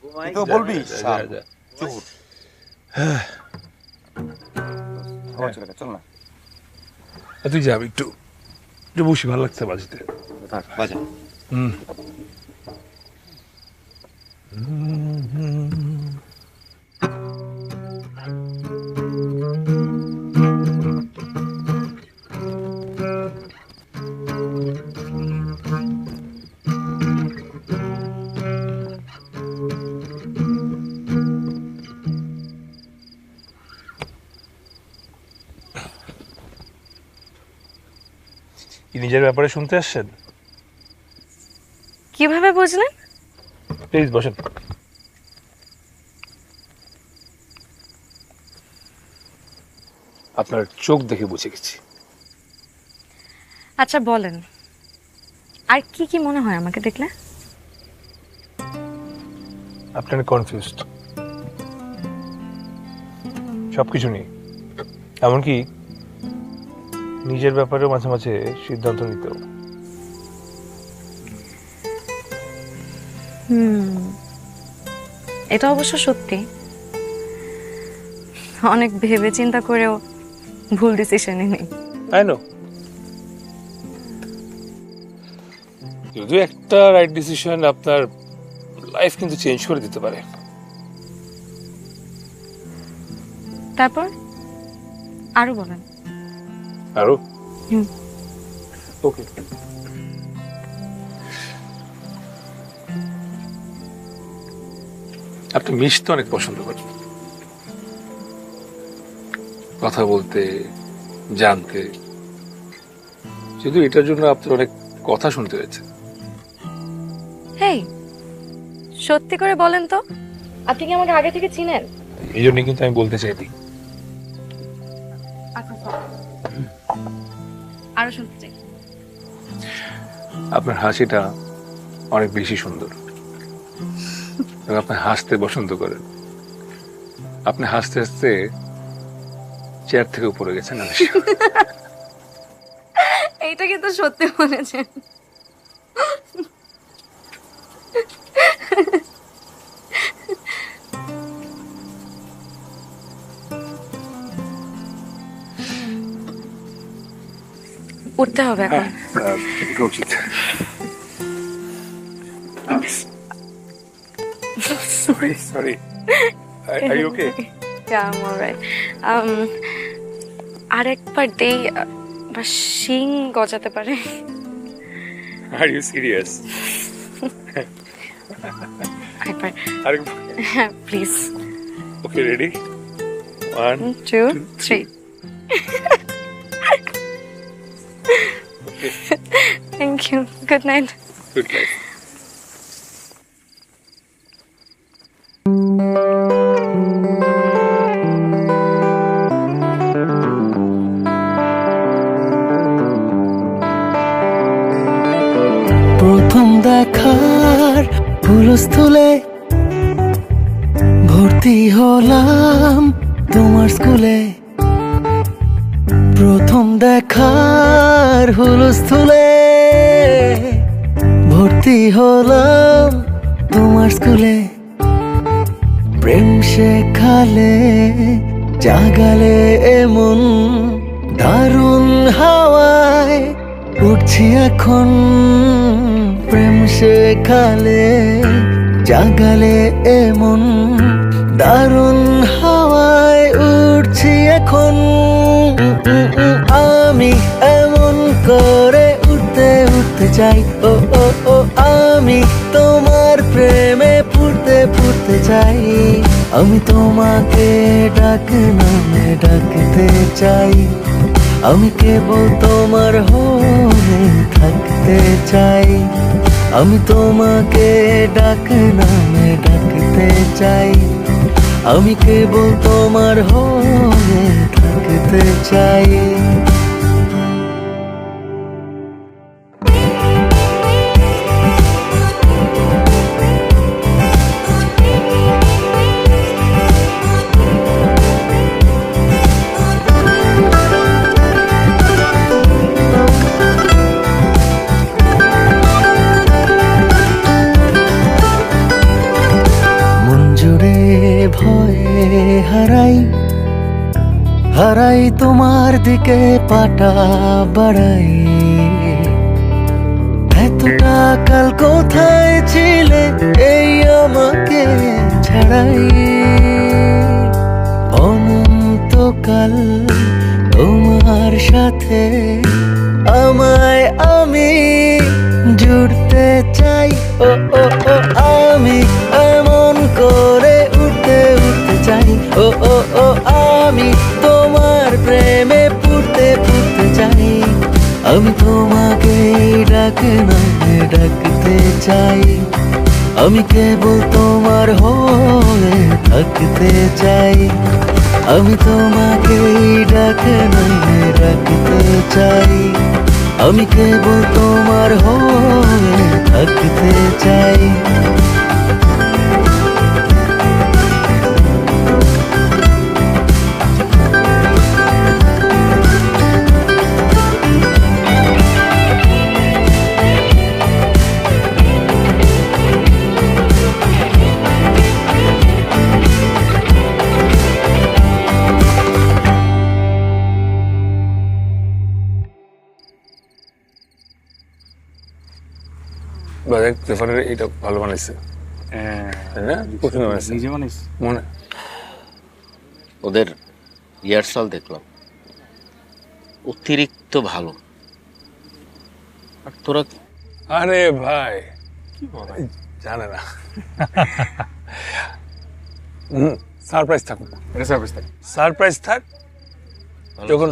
তুই তো বলবি চুপ। চল না তুই যাবি একটু একটু বসি, ভালো লাগছে বাজিতে। বাজা। নিজের ব্যাপারে শুনতে আসছেন? কিভাবে বুঝলেন? প্লিজ বসেন। আপনার চোখ দেখে বুঝে গেছি। আচ্ছা বলেন, আর কি কি মনে হয় আমাকে দেখলে? আপনার কনফিউজড সবকিছু নিয়ে, এমনকি নিজের ব্যাপারেও মাঝে মাঝে সিদ্ধান্ত নিতেও। এটা অবশ্য সত্যি, অনেক ভেবে চিন্তা করেও ভুল ডিসিশনই নেই। আই নো, যদিও একটা রাইট ডিসিশন আপনার লাইফ কিন্তু চেঞ্জ করে দিতে পারে। তারপর আরো বলেন। আরো ওকে, আপনি মিশতে অনেক পছন্দ করেন, কথা বলতে, জানতে, যদিও এটার জন্য আপনার অনেক কথা শুনতে হয়েছে। হেই, সত্যি করে বলেন তো, আপনি কি আমাকে আগে থেকে চিনেন? এই জন্য কিন্তু আমি বলতে চাইনি। আরো শুনতে চাই। আপনার হাসিটা অনেক বেশি সুন্দর, আপনি হাসতে পছন্দ করেন। আপনি হাসতে হাসতে চেয়ার থেকে উপরে গেছেন। এইটা কিন্তু সত্যি বলেছেন। উঠতে হবে এখন। উচিত। Sorry. Are you okay? Yeah, I'm alright. আরেকবার দেই, বা শিং গজাতে পারে। Are you serious? আরেকবার। আরেকবার। Please. Okay, ready? 1, 2, 3. Okay. Thank you. Good night. Good night. প্রথম দেখার হুলস্থুলে ভর্তি হলাম তোমার স্কুলে। প্রথম দেখার হুলস্থুলে ভর্তি হলাম তোমার স্কুলে। প্রেম শেখালে জাগালে এমন দারুণ হাওয়ায় উঠছি এখন। প্রেম শেখালে জাগালে এমন দারুণ হাওয়ায় উঠছি এখন। আমি এমন করে উঠতে উঠতে চাই, ও ও ও আমি তোমার প্রেমে পড়তে পড়তে চাই। আমি তোমাকে ডাক নামে ডাকতে চাই, আমি কেবল তোমার হয়ে থাকতে চাই। আমি তোমাকে ডাক নামে ডাকতে চাই, আমি কেবল তোমার হয়ে থাকতে চাই। তোমার দিকে পাটা বাড়াই, এতটা কাল কোথায় ছিলে এই আমাকে ছাড়াই, অনন্তকাল তোমার সাথে আমায় আমি জুড়তে চাই। ও ও ও আমি এমন করে উঠতে উঠতে চাই। ও ও ও আমি তোমার প্রেমে পুড়তে পুড়তে চাই। আমি তোমাকে ডাকে নামে ডাকতে চাই। আমি কেবল তোমার হয়ে থাকতে চাই। আমি তোমাকে ডাকে নামে ডাকতে চাই। আমি কেবল তোমার হয়ে থাকতে চাই। জেফারের এটা ভালো বানাইছে, তাই না? পছন্দ বানাইছে, নিজে বানাইছে মনে। ওদের রিহার্সাল দেখলাম, অতিরিক্ত ভালো। আর তোরা আরে ভাই জানে না, সারপ্রাইজ থাকুক, সারপ্রাইজ থাক। যখন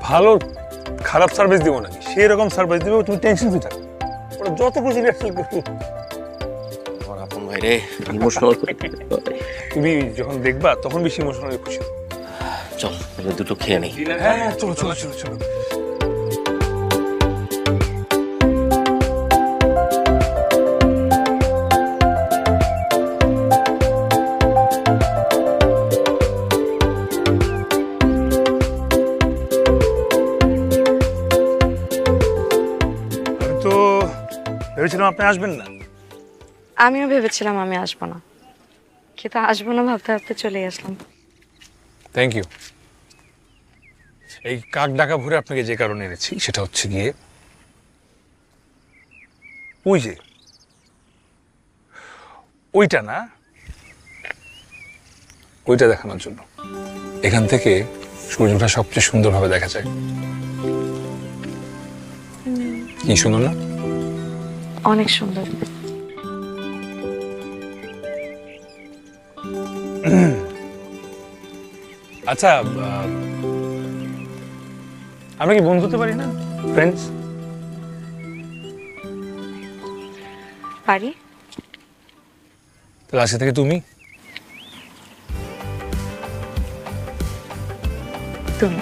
ভালো খারাপ সার্ভিস দিব নাকি, সেই রকম সারপ্রাইজ দিবে, তুমি টেনশন ফ্রি থাক। ওরা যত খুশি রিহার্সাল করবে। আমার আপন ভাই রে, ইমোশনাল। তুমি যখন দেখবা তখন বেশি ইমোশনাল খুশি। চল এবার দুটো খেয়ে নেই। হ্যাঁ চলো চলো চলো চলো। ভেবেছিলাম আপনি আসবেন না। আমিও ভেবেছিলাম আমি আসবো না, কিন্তু আসবো না ভাবতে ভাবতে চলে আসলাম। Thank you. এই কাক ডাকা ভরে আপনাকে যে কারণে এনেছি সেটা হচ্ছে গিয়ে ওই যে ওইটা না, ওইটা দেখানোর জন্য। এখান থেকে সূর্যটা সবচেয়ে সুন্দরভাবে দেখা যায়। কি সুন্দর না? অনেক সুন্দর। আচ্ছা, আমরা কি বন্ধু হতে পারি না, ফ্রেন্ডস? পারি। তাহলে আজকে থেকে তুমি তুমি।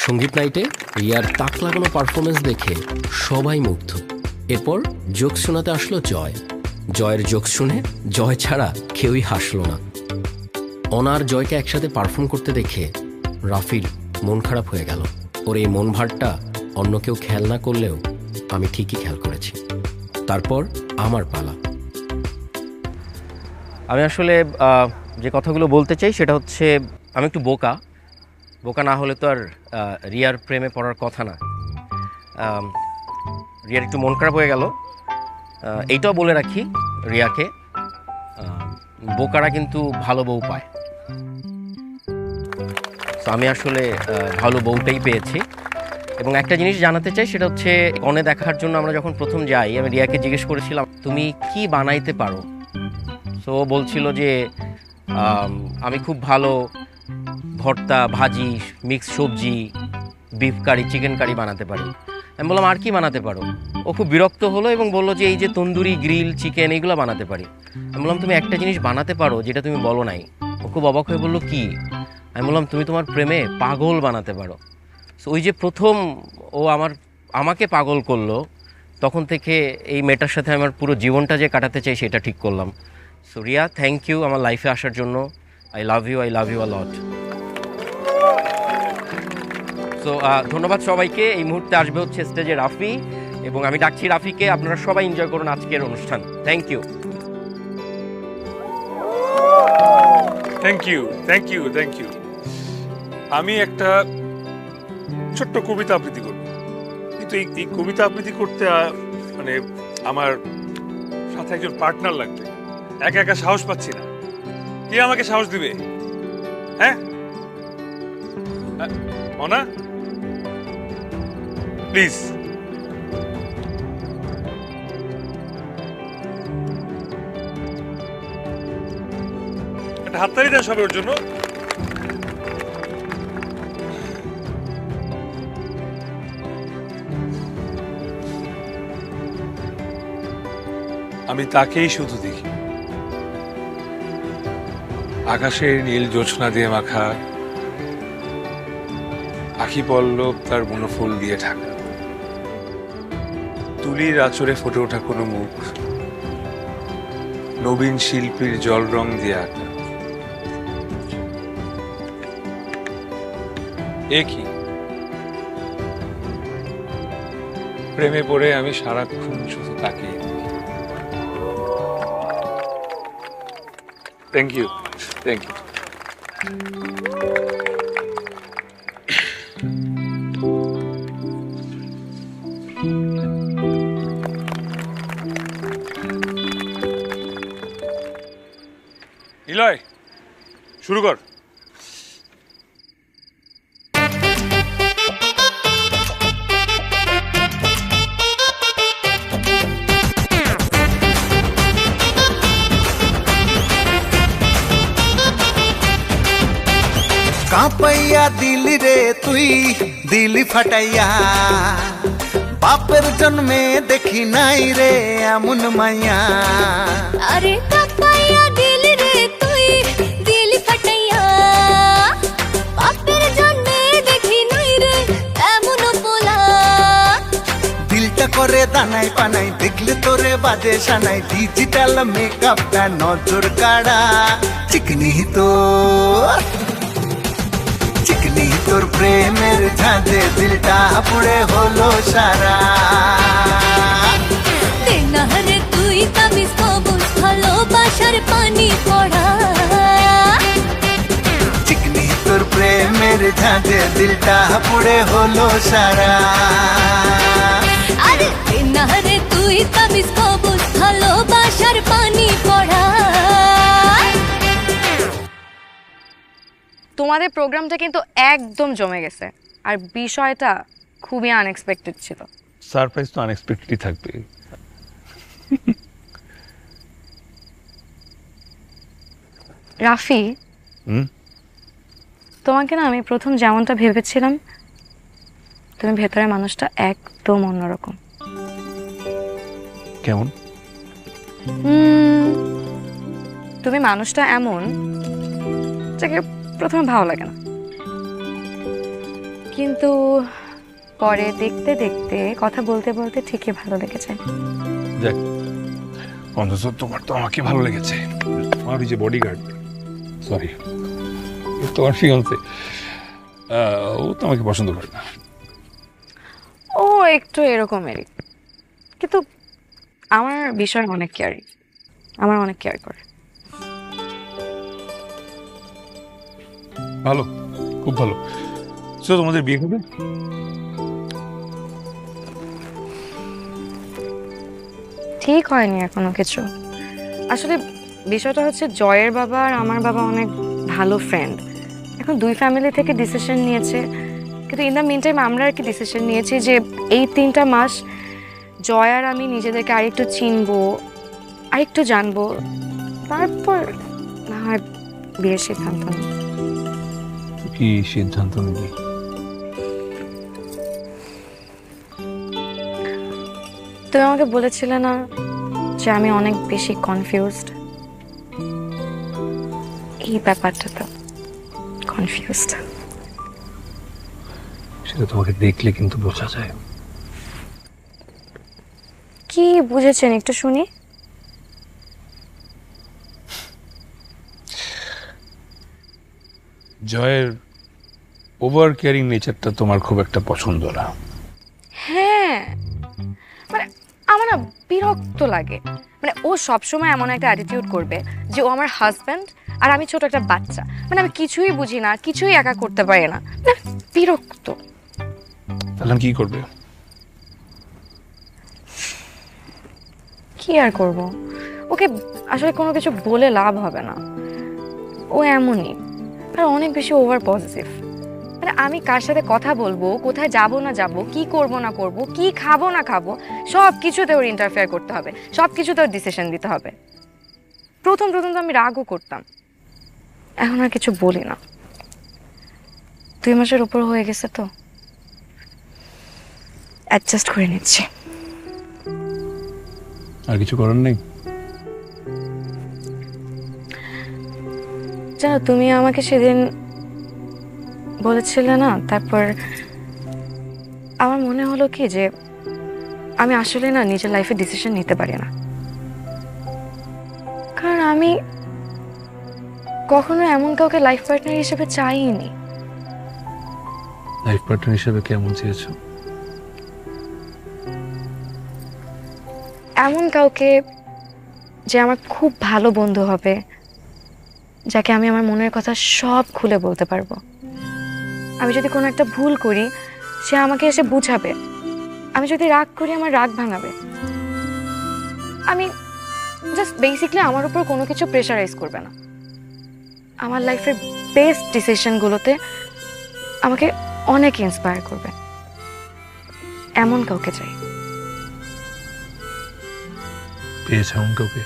সঙ্গীত নাইটে রিয়ার তাক লাগানো পারফরমেন্স দেখে সবাই মুগ্ধ। এরপর জোক শোনাতে আসলো জয়। জয়ের জোক শুনে জয় ছাড়া কেউই হাসলো না। অনার জয়কে একসাথে পারফর্ম করতে দেখে রাফির মন খারাপ হয়ে গেল। ওর এই মন ভারটা অন্য কেউ খেয়াল না করলেও আমি ঠিকই খেয়াল করেছি। তারপর আমার পালা। আমি আসলে যে কথাগুলো বলতে চাই সেটা হচ্ছে, আমি একটু বোকা না হলে তো আর রিয়ার প্রেমে পড়ার কথা না। রিয়ার একটু মন খারাপ হয়ে গেল, এইটাও বলে রাখি রিয়াকে, বোকারা কিন্তু ভালো বউ পায়। তো আমি আসলে ভালো বউটাই পেয়েছি। এবং একটা জিনিস জানাতে চাই, সেটা হচ্ছে কনে দেখার জন্য আমরা যখন প্রথম যাই, আমি রিয়াকে জিজ্ঞেস করেছিলাম তুমি কি বানাইতে পারো, সো ও বলছিল যে আমি খুব ভালো ভর্তা, ভাজি, মিক্স সবজি, বিফ কারি, চিকেন কারি বানাতে পারি। আমি বললাম আর কি বানাতে পারো? ও খুব বিরক্ত হলো এবং বললো যে এই যে তন্দুরি, গ্রিল, চিকেন এইগুলো বানাতে পারি। আমি বললাম তুমি একটা জিনিস বানাতে পারো যেটা তুমি বলো নাই। ও খুব অবাক হয়ে বললো কি? আমি বললাম তুমি তোমার প্রেমে পাগল বানাতে পারো। সো ওই যে প্রথম ও আমাকে পাগল করলো, তখন থেকে এই মেয়েটার সাথে আমার পুরো জীবনটা যে কাটাতে চাই সেটা ঠিক করলাম। সো রিয়া, থ্যাংক ইউ আমার লাইফে আসার জন্য। I love you a lot. So ধন্যবাদ সবাইকে। এই মুহূর্তে আসবে হচ্ছে স্টেজে রাফি, এবং আমি ডাকছি রাফিকে। আপনারা সবাই এনজয় করুন আজকের অনুষ্ঠান। Thank you. Thank you. আমি একটা ছোট্ট কবিতা আবৃত্তি করব, কিন্তু এই কবিতা আবৃত্তি করতে মানে আমার সাথে একজন পার্টনার লাগবে। একা একা সাহস পাচ্ছি না। কে আমাকে সাহস দিবে? হ্যাঁ মনা, প্লিজ। একটা হাততালি দেন সবাই ওর জন্য। আমি তাকেই শুধু দেখি, আকাশের নীল জোছনা দিয়ে মাখা, আখি পল্লব তার বনফুল দিয়ে ঢাকা, তুলির আঁচড়ে ফুটে ওঠা কোনো মুখ, নবীন শিল্পীর জল রং দিয়ে আঁকা। এ কি? প্রেমে পড়ে আমি সারাক্ষণ শুধু তাকিয়ে। Thank you. নিলয়, শুরু কর। কাঁপাইয়া দিলি রে তুই, দিলি ফাটাইয়া, বাপের জন্মে দেখি নাই রে এমন মাইয়া। আরে কাঁপাইয়া দিলি রে তুই, দিলি ফাটাইয়া, বাপের জন্মে দেখি নাই রে এমন পোলা। দিলটা করে দানাই পানাই, দেখলে তোরে বাজে সানাই, ডিজিটাল মেকআপটা নজর কাড়া। চিকনি তোর প্রেমের ঝাঁজে দিলটা পুড়ে হলো সারা। রে তুই তাবিজ কবজ, ভালোবাসার পানি পড়া। চিকনি তোর প্রেমের ঝাঁজে দিলটা পুড়ে হলো সারা। আরে রে তুই তাবিজ কবজ, ভালোবাসার পানি পড়া। তোমাদের প্রোগ্রামটা কিন্তু একদম জমে গেছে, আর বিষয়টা খুবই আনএক্সপেক্টেড ছিল। সারপ্রাইজ তো আনএক্সপেক্টেডই থাকবে। রাফি, তোমাকে না আমি প্রথম যেমনটা ভেবেছিলাম, তুমি ভেতরের মানুষটা একদম অন্যরকম। কেমন? তুমি মানুষটা এমন যাকে প্রথমে ভালো লাগে না, কিন্তু পরে দেখতে দেখতে, কথা বলতে বলতে ঠিকই ভালো লেগেছে। দেখ, অন্তত তোমার তো আমাকে ভালো লেগেছে। আমার ওই যে বডিগার্ড, সরি তোমার ফিয়ান্সে, ও তো আমাকে পছন্দ করে না। ও একটু এরকমেরই, কিন্তু আমার বিষয় অনেক কেয়ারিং, আমার অনেক কেয়ার করে। ভালো, খুব ভালো। সো তোমাদের বিয়ে হবে? ঠিক হয়নি এখনো কিছু। আসলে বিষয়টা হচ্ছে জয়ের বাবা আর আমার বাবা অনেক ভালো ফ্রেন্ড। এখন দুই ফ্যামিলি থেকে ডিসিশন নিয়েছে, কিন্তু ইন দ্য মিন টাইম আমরা আর কি ডিসিশন নিয়েছি যে এই 3টা মাস জয় আর আমি নিজেদেরকে আরেকটু চিনবো, আরেকটু জানবো, তারপর না হয় বিয়ের সিদ্ধান্ত নেব। কি সিদ্ধান্ত নিবি? তুমি আমাকে বলেছিলে না যে আমি অনেক বেশি কনফিউজড, এই ব্যাপারটা তো কনফিউজড। সেটা তোমাকে দেখলে কিন্তু বোঝা যায়। কি বুঝেছেন একটু শুনি। জয়ের ওভার কেয়ারিং নেচারটা তোমার খুব একটা পছন্দ না। হ্যাঁ, মানে আমার না বিরক্ত লাগে। মানে ও সবসময় এমন একটা অ্যাটিটিউড করবে যে ও আমার হাজব্যান্ড আর আমি ছোট একটা বাচ্চা। মানে আমি কিছুই বুঝি না, কিছুই একা করতে পারি না, বিরক্ত। তাহলে কি করবে? কি আর করব, ওকে আসলে কোনো কিছু বলে লাভ হবে না। ও এমনই, আর অনেক বেশি ওভার পজিটিভ। মানে আমি কার সাথে কথা বলবো, কোথায় যাব না যাব, কি করব না করব, কি খাবো না খাবো, সব কিছুতে ওর ইন্টারফেয়ার করতে হবে, সব কিছুতে ওর ডিসিশন দিতে হবে। প্রথম তো আমি রাগও করতাম, এখন আর কিছু বলি না। 2 মাসের উপর হয়ে গেছে তো অ্যাডজাস্ট করে নিচ্ছি। আর কিছু করার নেই? জানো, তুমি আমাকে সেদিন বলেছিলে না, তারপর আমার মনে হলো কি যে আমি আসলে না নিজের লাইফে ডিসিশন নিতে পারি না। কারণ আমি কখনো এমন কাউকে লাইফ পার্টনার হিসেবে চাইনি। লাইফ পার্টনার হিসেবে কেমন চেয়েছো? এমন কাউকে যে আমার খুব ভালো বন্ধু হবে, যাকে আমি আমার মনের কথা সব খুলে বলতে পারবো। আমি যদি কোনো একটা ভুল করি, সে আমাকে এসে বুঝাবে। আমি যদি রাগ করি, আমার রাগ ভাঙাবে। আমি জাস্ট বেসিকলি আমার উপর কোনো কিছু প্রেশারাইজ করবে না। আমার লাইফের বেস্ট ডিসিশনগুলোতে আমাকে অনেক ইন্সপায়ার করবে। এমন কাউকে চাই। পেয়েছো এমন কাউকে?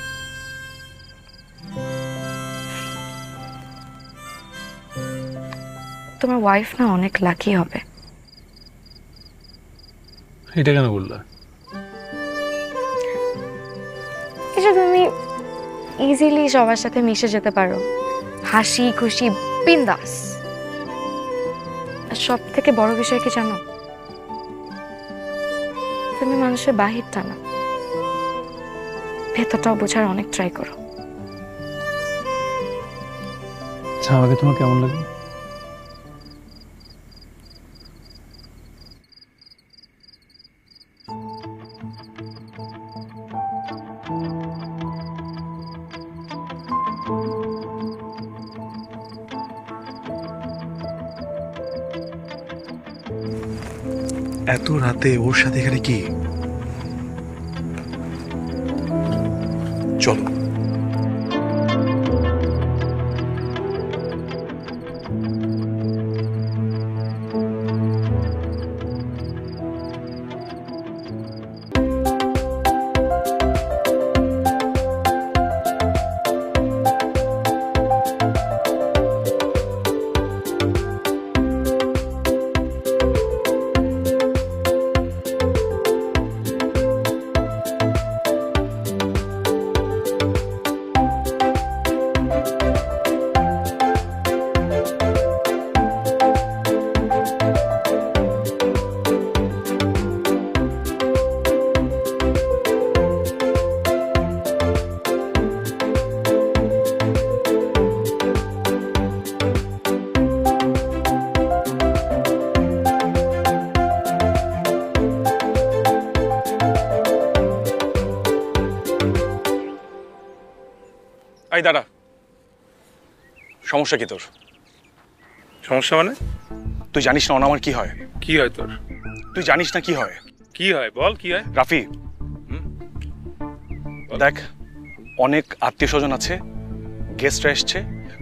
তোমার ওয়াইফ না অনেক লাকি হবে। এটা কেন বললা? কিছু তুমি ইজিলি সবার সাথে মিশে যেতে পারো, হাসি খুশি বিন্দাস। আর সব থেকে বড় বিষয় কি জানো, তুমি মানুষের বাহিরটা না, ভেতরটাও বোঝার অনেক ট্রাই করো। আচ্ছা, আমাকে তোমার কেমন লাগে? এত রাতে ওর সাথে এখানে কি? চলো। এই দাঁড়া, সমস্যা কি তোর? সমস্যা মানে? তুই জানিস না অনামার কি হয়? কি হয় তোর? তুই জানিস না কি হয়? কি হয় বল, কি হয়? রাফি, দেখ, অনেক আত্মীয় স্বজন আছে, গেস্টরা এসছে,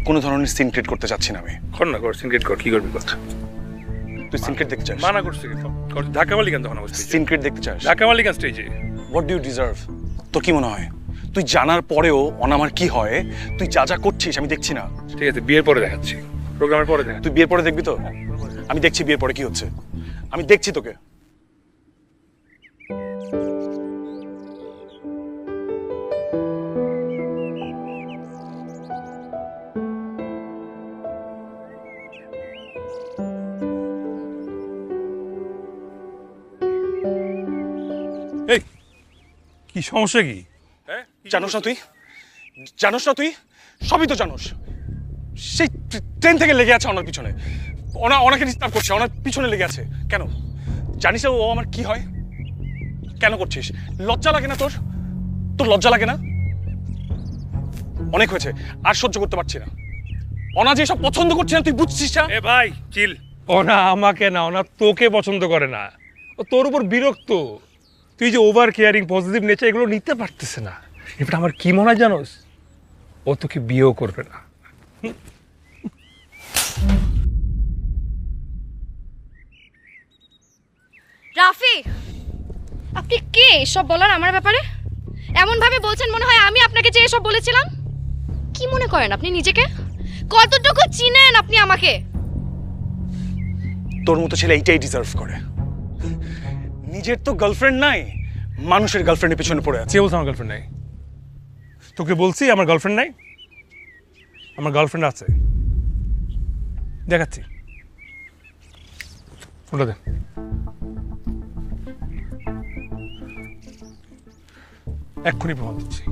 কোনো ধরনের সিন ক্রিয়েট করতে চাচ্ছি না আমি। কর না, কর, সিন ক্রিয়েট কর। কি করবি কর। তুই সিন ক্রিয়েট দেখতে চাস? মানা করছিস কি? ধাক্কা মারলি কেন তখন? সিন ক্রিয়েট দেখতে চাস? ধাক্কা মারলি কেন স্টেজে? What do you deserve? তোর কি মনে হয় তুই জানার পরেও অনামার কি হয় তুই যা যা করছিস আমি দেখছি না। ঠিক আছে, বিয়ের পরে দেখাচ্ছি, প্রোগ্রামের পরে দেখা। তুই বিয়ের পরে দেখবি তো? আমি দেখছি বিয়ের পরে কি হচ্ছে, আমি দেখছি তোকে। এই কি সমস্যা কি? জানোস না তুই, জানোস না তুই, সবই তো জানোস। সেই ট্রেন থেকে লেগে আছে ওনার পিছনে, ওনাকে ডিস্টার্ব করছে, ওনার পিছনে লেগে আছে। কেন জানিস না ও আমার কি হয়? কেন করছিস? লজ্জা লাগে না তোর? তোর লজ্জা লাগে না? অনেক হয়েছে, আর সহ্য করতে পারছি না। ওনা যে সব পছন্দ করছে না তুই বুঝছিস না? এ ভাই চিল। ওনা আমাকে না, ওনা তোকে পছন্দ করে না, ও তোর উপর বিরক্ত। তুই যে ওভার কেয়ারিং, পজিটিভ নেচার এগুলো নিতে পারতেছে না। এবার আমার কি মনে হয় জানোস, ও তোকে বিয়েও করবে না। রাফি, আপনি কে এসব বলার আমার ব্যাপারে? এমন ভাবে বলছেন মনে হয় আমি আপনাকে যে এসব বলেছিলাম। কি মনে করেন আপনি নিজেকে? কতটুকু চিনেন আপনি আমাকে? তোর মতো ছেলে এইটাই ডিজার্ভ করে। নিজের তো গার্লফ্রেন্ড নাই, মানুষের গার্লফ্রেন্ডের পিছনে পড়ে আছে। কে বলছে আমার গার্লফ্রেন্ড নাই? তোকে বলছি আমার গার্লফ্রেন্ড নাই? আমার গার্লফ্রেন্ড আছে, দেখাচ্ছি। ফোনটা দে। এক্ষুনি প্রমাণ দিচ্ছি।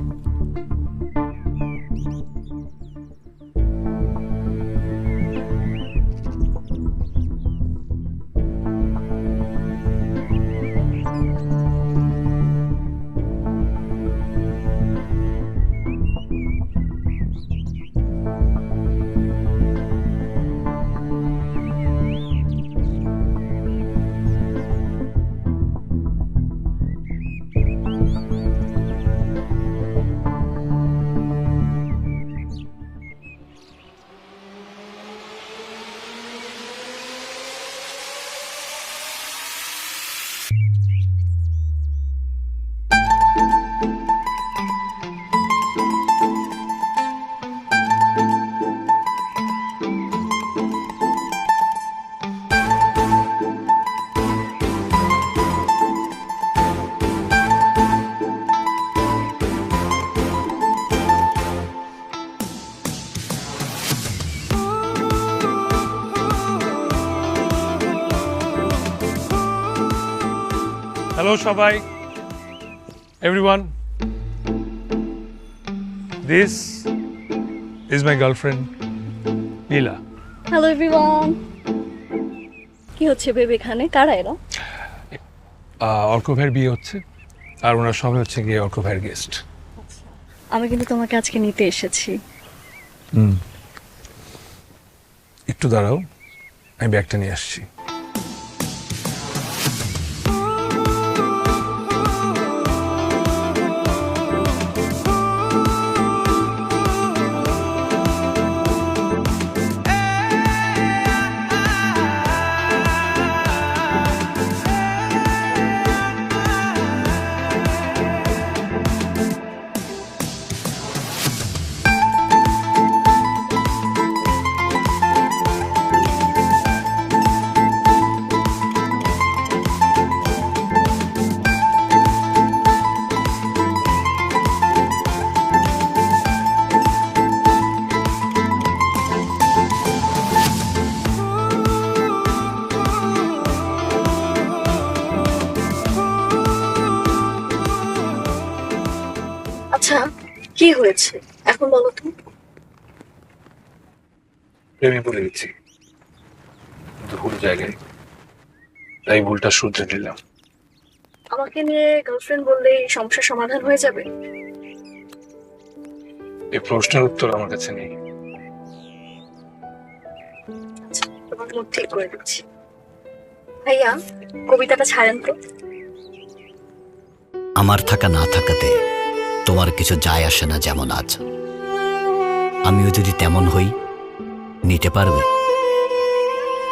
Hello, Shabai. Everyone. This is my girlfriend, Neela. Hello everyone. কি হচ্ছে বেবি এখানে? কারা এরা? অর্ক ভাইয়ের বিয়ে হচ্ছে, আর ওনার সবাই হচ্ছে গিয়ে অর্ক ভাইয়ের গেস্ট। আমি কিন্তু তোমাকে আজকে নিতে এসেছি। একটু দাঁড়াও, আমি ব্যাগটা নিয়ে আসছি। আচ্ছা কি হয়েছে এখন বলো তো? প্রেমে পড়ে গেছি, কিন্তু ভুল জায়গায়, তাই ভুলটা শুধরে নিলাম। আমাকে নিয়ে গার্লফ্রেন্ড বললেই সমস্যার সমাধান হয়ে যাবে? এই প্রশ্নের উত্তর আমার কাছে নেই। আচ্ছা, তোমার মুড ঠিক করে দিচ্ছি। ভাইয়া কবিতাটা ছাড়েন তো। আমার থাকা না থাকাতে তোমার কিছু যায় আসে না, যেমন আজ আমিও যদি তেমন হই নিতে পারবে?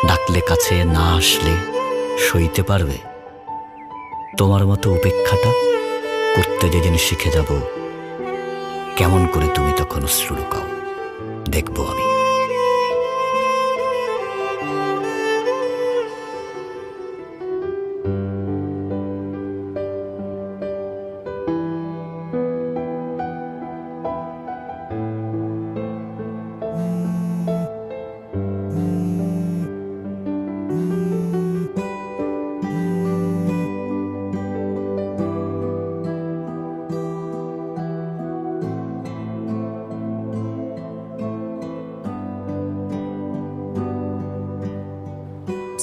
ডাকলে কাছে না আসলে সইতে পারবে? তোমার মতো উপেক্ষাটা করতে যেদিন শিখে যাব কেমন করে তুমি তখন অশ্রু লুকাও, দেখবো আমি।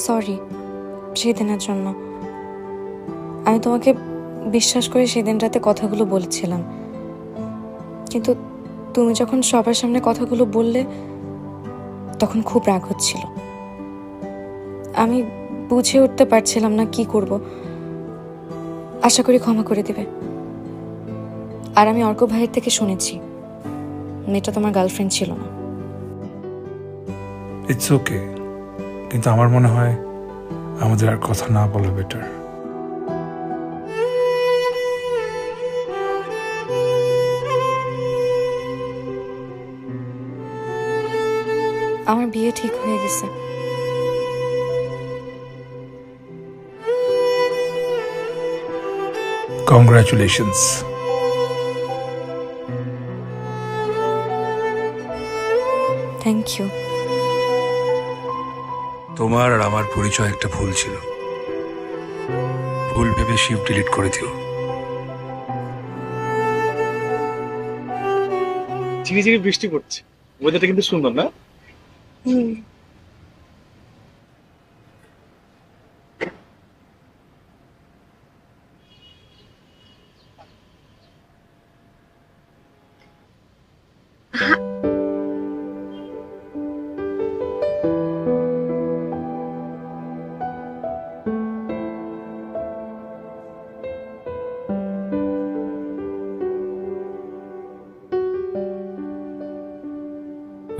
সরি সেদিনের জন্য। আমি তোমাকে বিশ্বাস করে সেদিন রাতে কথাগুলো বলেছিলাম, কিন্তু তুমি যখন সবার সামনে কথাগুলো বললে তখন খুব রাগ হচ্ছিল। আমি বুঝে উঠতে পারছিলাম না কি করব। আশা করি ক্ষমা করে দেবে। আর আমি অর্ক ভাইয়ের থেকে শুনেছি মেয়েটা তোমার গার্লফ্রেন্ড ছিল না। ইটস ওকে, কিন্তু আমার মনে হয় আমাদের আর কথা না বলা বেটার। আমার বিয়ে ঠিক হয়ে গেছে। কংগ্রাচুলেশনস। Thank you. তোমার আর আমার পরিচয় একটা ভুল ছিল, ভুল ভেবে শিফট ডিলিট করে দিও। ঝিরি ঝিরি বৃষ্টি পড়ছে, ওয়েদারটা কিন্তু সুন্দর না?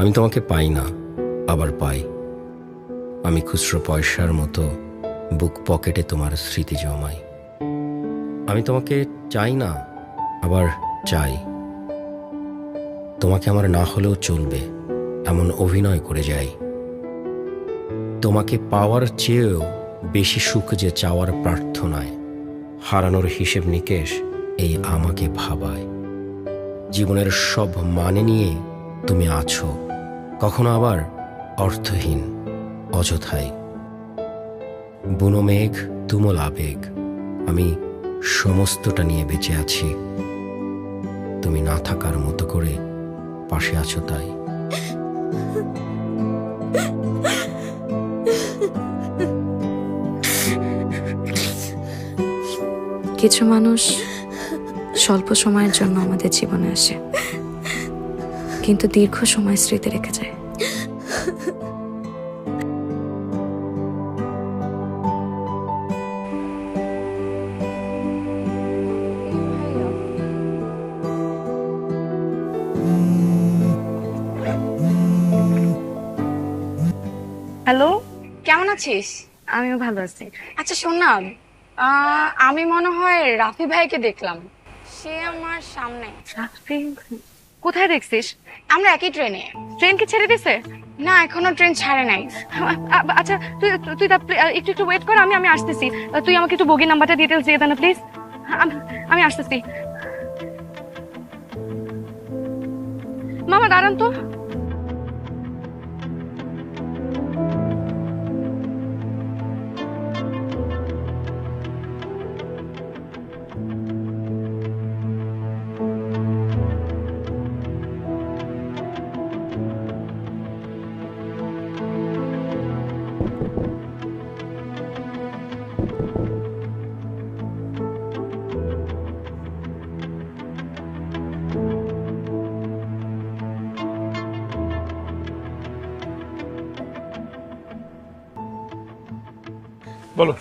আমি তোমাকে পাই না, আবার পাই। আমি খুচরো পয়সার মতো বুক পকেটে তোমার স্মৃতি জমাই। আমি তোমাকে চাই না, আবার চাই। তোমাকে আমার না হলেও চলবে এমন অভিনয় করে যাই। তোমাকে পাওয়ার চেয়েও বেশি সুখ যে চাওয়ার প্রার্থনায়, হারানোর হিসেব নিকেশ এই আমাকে ভাবায়। জীবনের সব মানে নিয়ে তুমি আছো, কখনো আবার অর্থহীন অযথাই। বুনো মেঘ তুমুল আবেগ, আমি সমস্তটা নিয়ে বেঁচে আছি। তুমি না থাকার মতো করে পাশে আছো তাই। কিছু মানুষ স্বল্প সময়ের জন্য আমাদের জীবনে আসে, কিন্তু দীর্ঘ সময় স্মৃতি রেখে যায়। হ্যালো, কেমন আছিস? আমিও ভালো আছি। আচ্ছা শোন না, আমি মনে হয় রাফি ভাইকে দেখলাম, সে আমার সামনে। কোথায় দেখছিস? আমরা একই ট্রেনে। ট্রেন কি ছেড়ে দিছে? না, এখনো ট্রেন ছাড়ে নাই। আচ্ছা তুই তুই একটু ওয়েট কর, আমি আসতেছি। তুই আমাকে একটু বগির নাম্বারটা ডিটেলস দিয়ে দে না প্লিজ। আমি আসতেছি। মামা দাঁড়ান তো। বলো।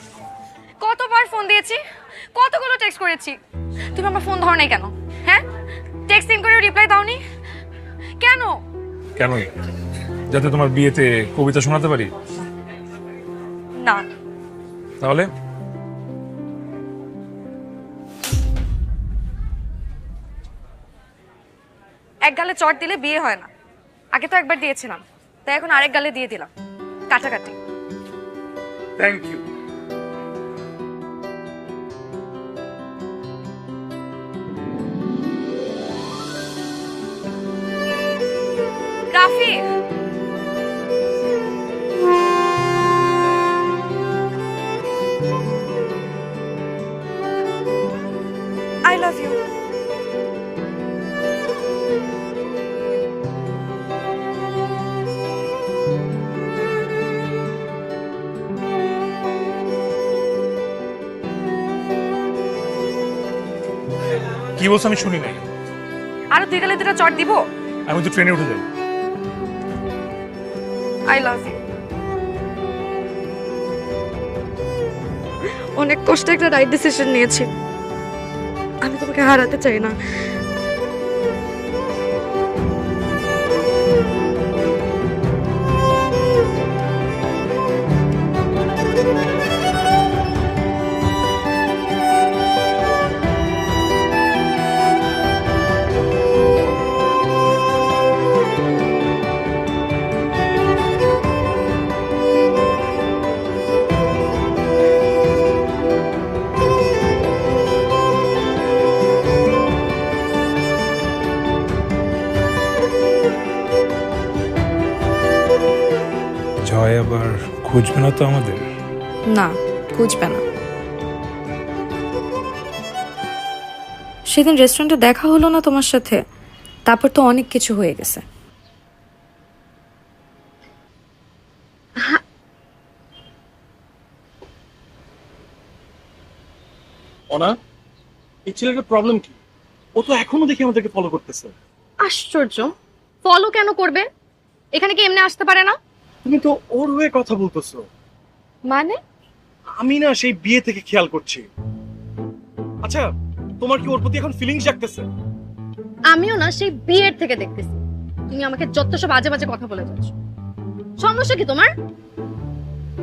কতবার ফোন দিয়েছি, কতগুলো টেক্সট করেছি, তুমি আমার ফোন ধরো নাই কেন? হ্যাঁ, টেক্সটিং করে রিপ্লাই দাওনি কেন? কেন? যাতে তোমার বিয়েতে কবিতা শোনাতে পারি? না। তাহলে এক গালে চট দিলে বিয়ে হয় না। আগে তো একবার দিয়েছিলাম, তাই এখন আরেক গালে দিয়ে দিলাম, কাটাকাটি। Thank you. Rafi, I love you. কি বলছো আমি শুনি নাই। আরো 2 গালে 2টা চট দিব। আমি তো ট্রেনে উঠে যাই। I love you. অনেক কষ্টে একটা রাইট ডিসিশন নিয়েছি। আমি তোমাকে হারাতে চাই না। জয় আবার খুঁজবে না তো আমাদের? না, খুঁজবে না। সেদিন রেস্টুরেন্টে দেখা হলো না তোমার সাথে, তারপর তো অনেক কিছু হয়ে গেছে। অনা, এই ছেলেটার প্রবলেম কি? ও তো এখনো দেখি আমাদেরকে ফলো করতেছে। আশ্চর্য, ফলো কেন করবে? এখানে কি এমনি আসতে পারে না? তুমি তো ওর হয়ে কথা বলতেছো। মানে? আমি না সেই বিয়ে থেকে খেয়াল করছি। আচ্ছা, তোমার কি ওর প্রতি এখন ফিলিংস জাগতেছে? আমিও না সেই বিয়ের থেকে দেখতেছি তুমি আমাকে যত সব আজে বাজে কথা বলে যাচ্ছ। সমস্যা কি তোমার?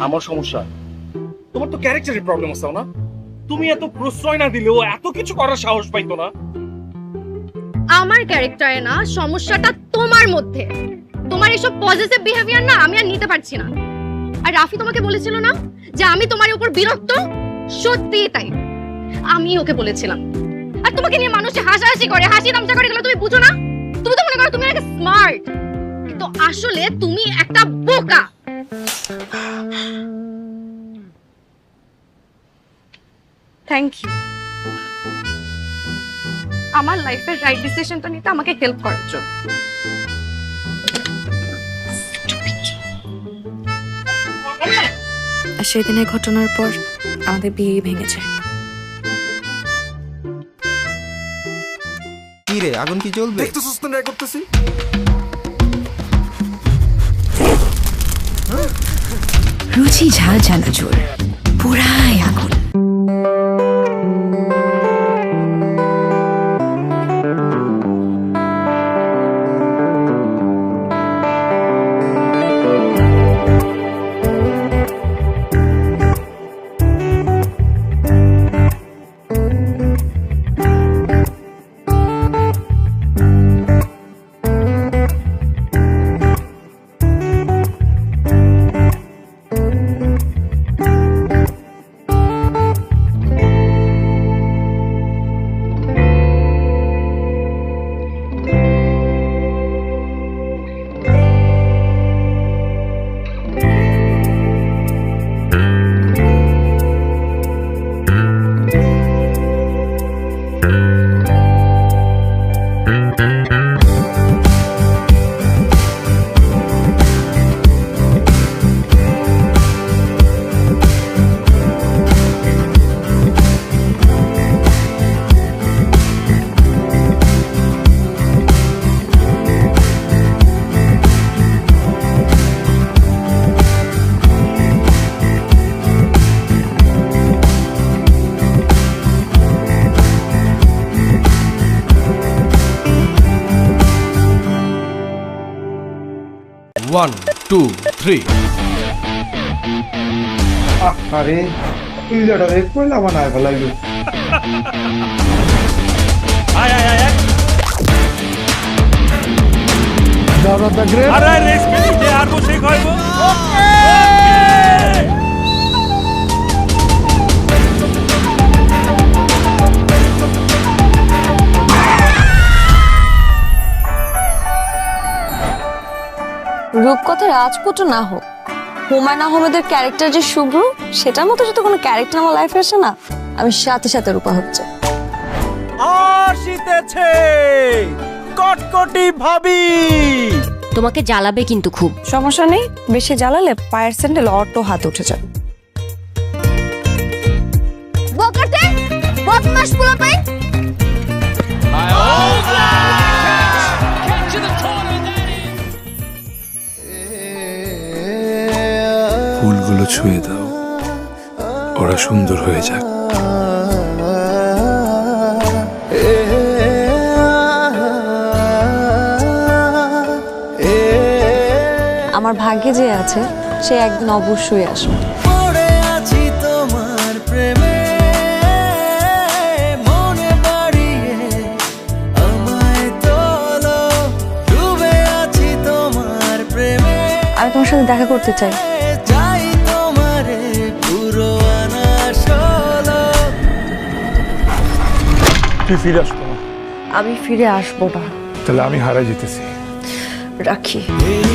আমার সমস্যা? তোমার তো ক্যারেক্টারের প্রবলেম আছে না? তুমি এত প্রশ্রয় না দিলেও এত কিছু করার সাহস পাইতো না। আমার ক্যারেক্টারে না, সমস্যাটা তোমার মধ্যে। তোমার এইসব পজিটিভ বিহেভিয়ার না আমি আর নিতে পারছি না। আর রাফি তোমাকে বলেছিল না যে আমি তোমার উপর বিরক্ত? সত্যিই তাই, আমি ওকে বলেছিলাম। আর তোমাকে নিয়ে মানুষ হাসাহাসি করে, হাসি তামসা করে, এগুলো তুমি বুঝো না? তুমি তো মনে করো তুমি একটা স্মার্ট, কিন্তু আসলে তুমি একটা বোকা। থ্যাংক ইউ আমার লাইফের রাইট ডিসিশনটা নিতে আমাকে হেল্প করার জন্য। আর সেদিনের ঘটনার পর আমাদের বিয়ে ভেঙে যায়। কি রে, আগুন কি জ্বলবে? একটু সুস্থ ট্রাই করতেছি। রুচি ঝাল চানাচুর, পুরাই আগুন। One, two, three. আরে পিজাটা দেখ কইলা বানায় ফেলাইলো। আয় আয় আয় দাদা দা গ্রেট আরে রেস কে যে আর বসে খাইবো রূপকথা রাজপুত্র না হোক, হুমায়ুন আহমেদের ক্যারেক্টার যে শুভ্র, সেটার মতো যদি কোনো ক্যারেক্টার আমার লাইফে আসে না, আমি সাথে সাথে রূপা হচ্ছে। আসিতেছে কটকটি ভাবি। তোমাকে জ্বালাবে কিন্তু খুব। সমস্যা নেই, বেশি জ্বালালে পায়ের স্যান্ডেল অটো হাত উঠে যাবে। বকাটে বদমাশ পোলাপাই। ফুলগুলো ছুঁয়ে দাও, ওরা সুন্দর হয়ে যাক। আমার ভাগ্যে যে আছে সে একদিন অবশ্যই আসবে। পড়ে আছি তোমার প্রেমে, মনে বাড়িয়ে আমায় তোলো, ডুবে আছি তোমার প্রেমে। আমি তোমার সাথে দেখা করতে চাই। চাই তোমারে পুরো আনা ষোলো। তুই ফিরে আসবো না। আমি ফিরে আসবো না। তাহলে আমি হারাই যেতেছি। রাখি। এই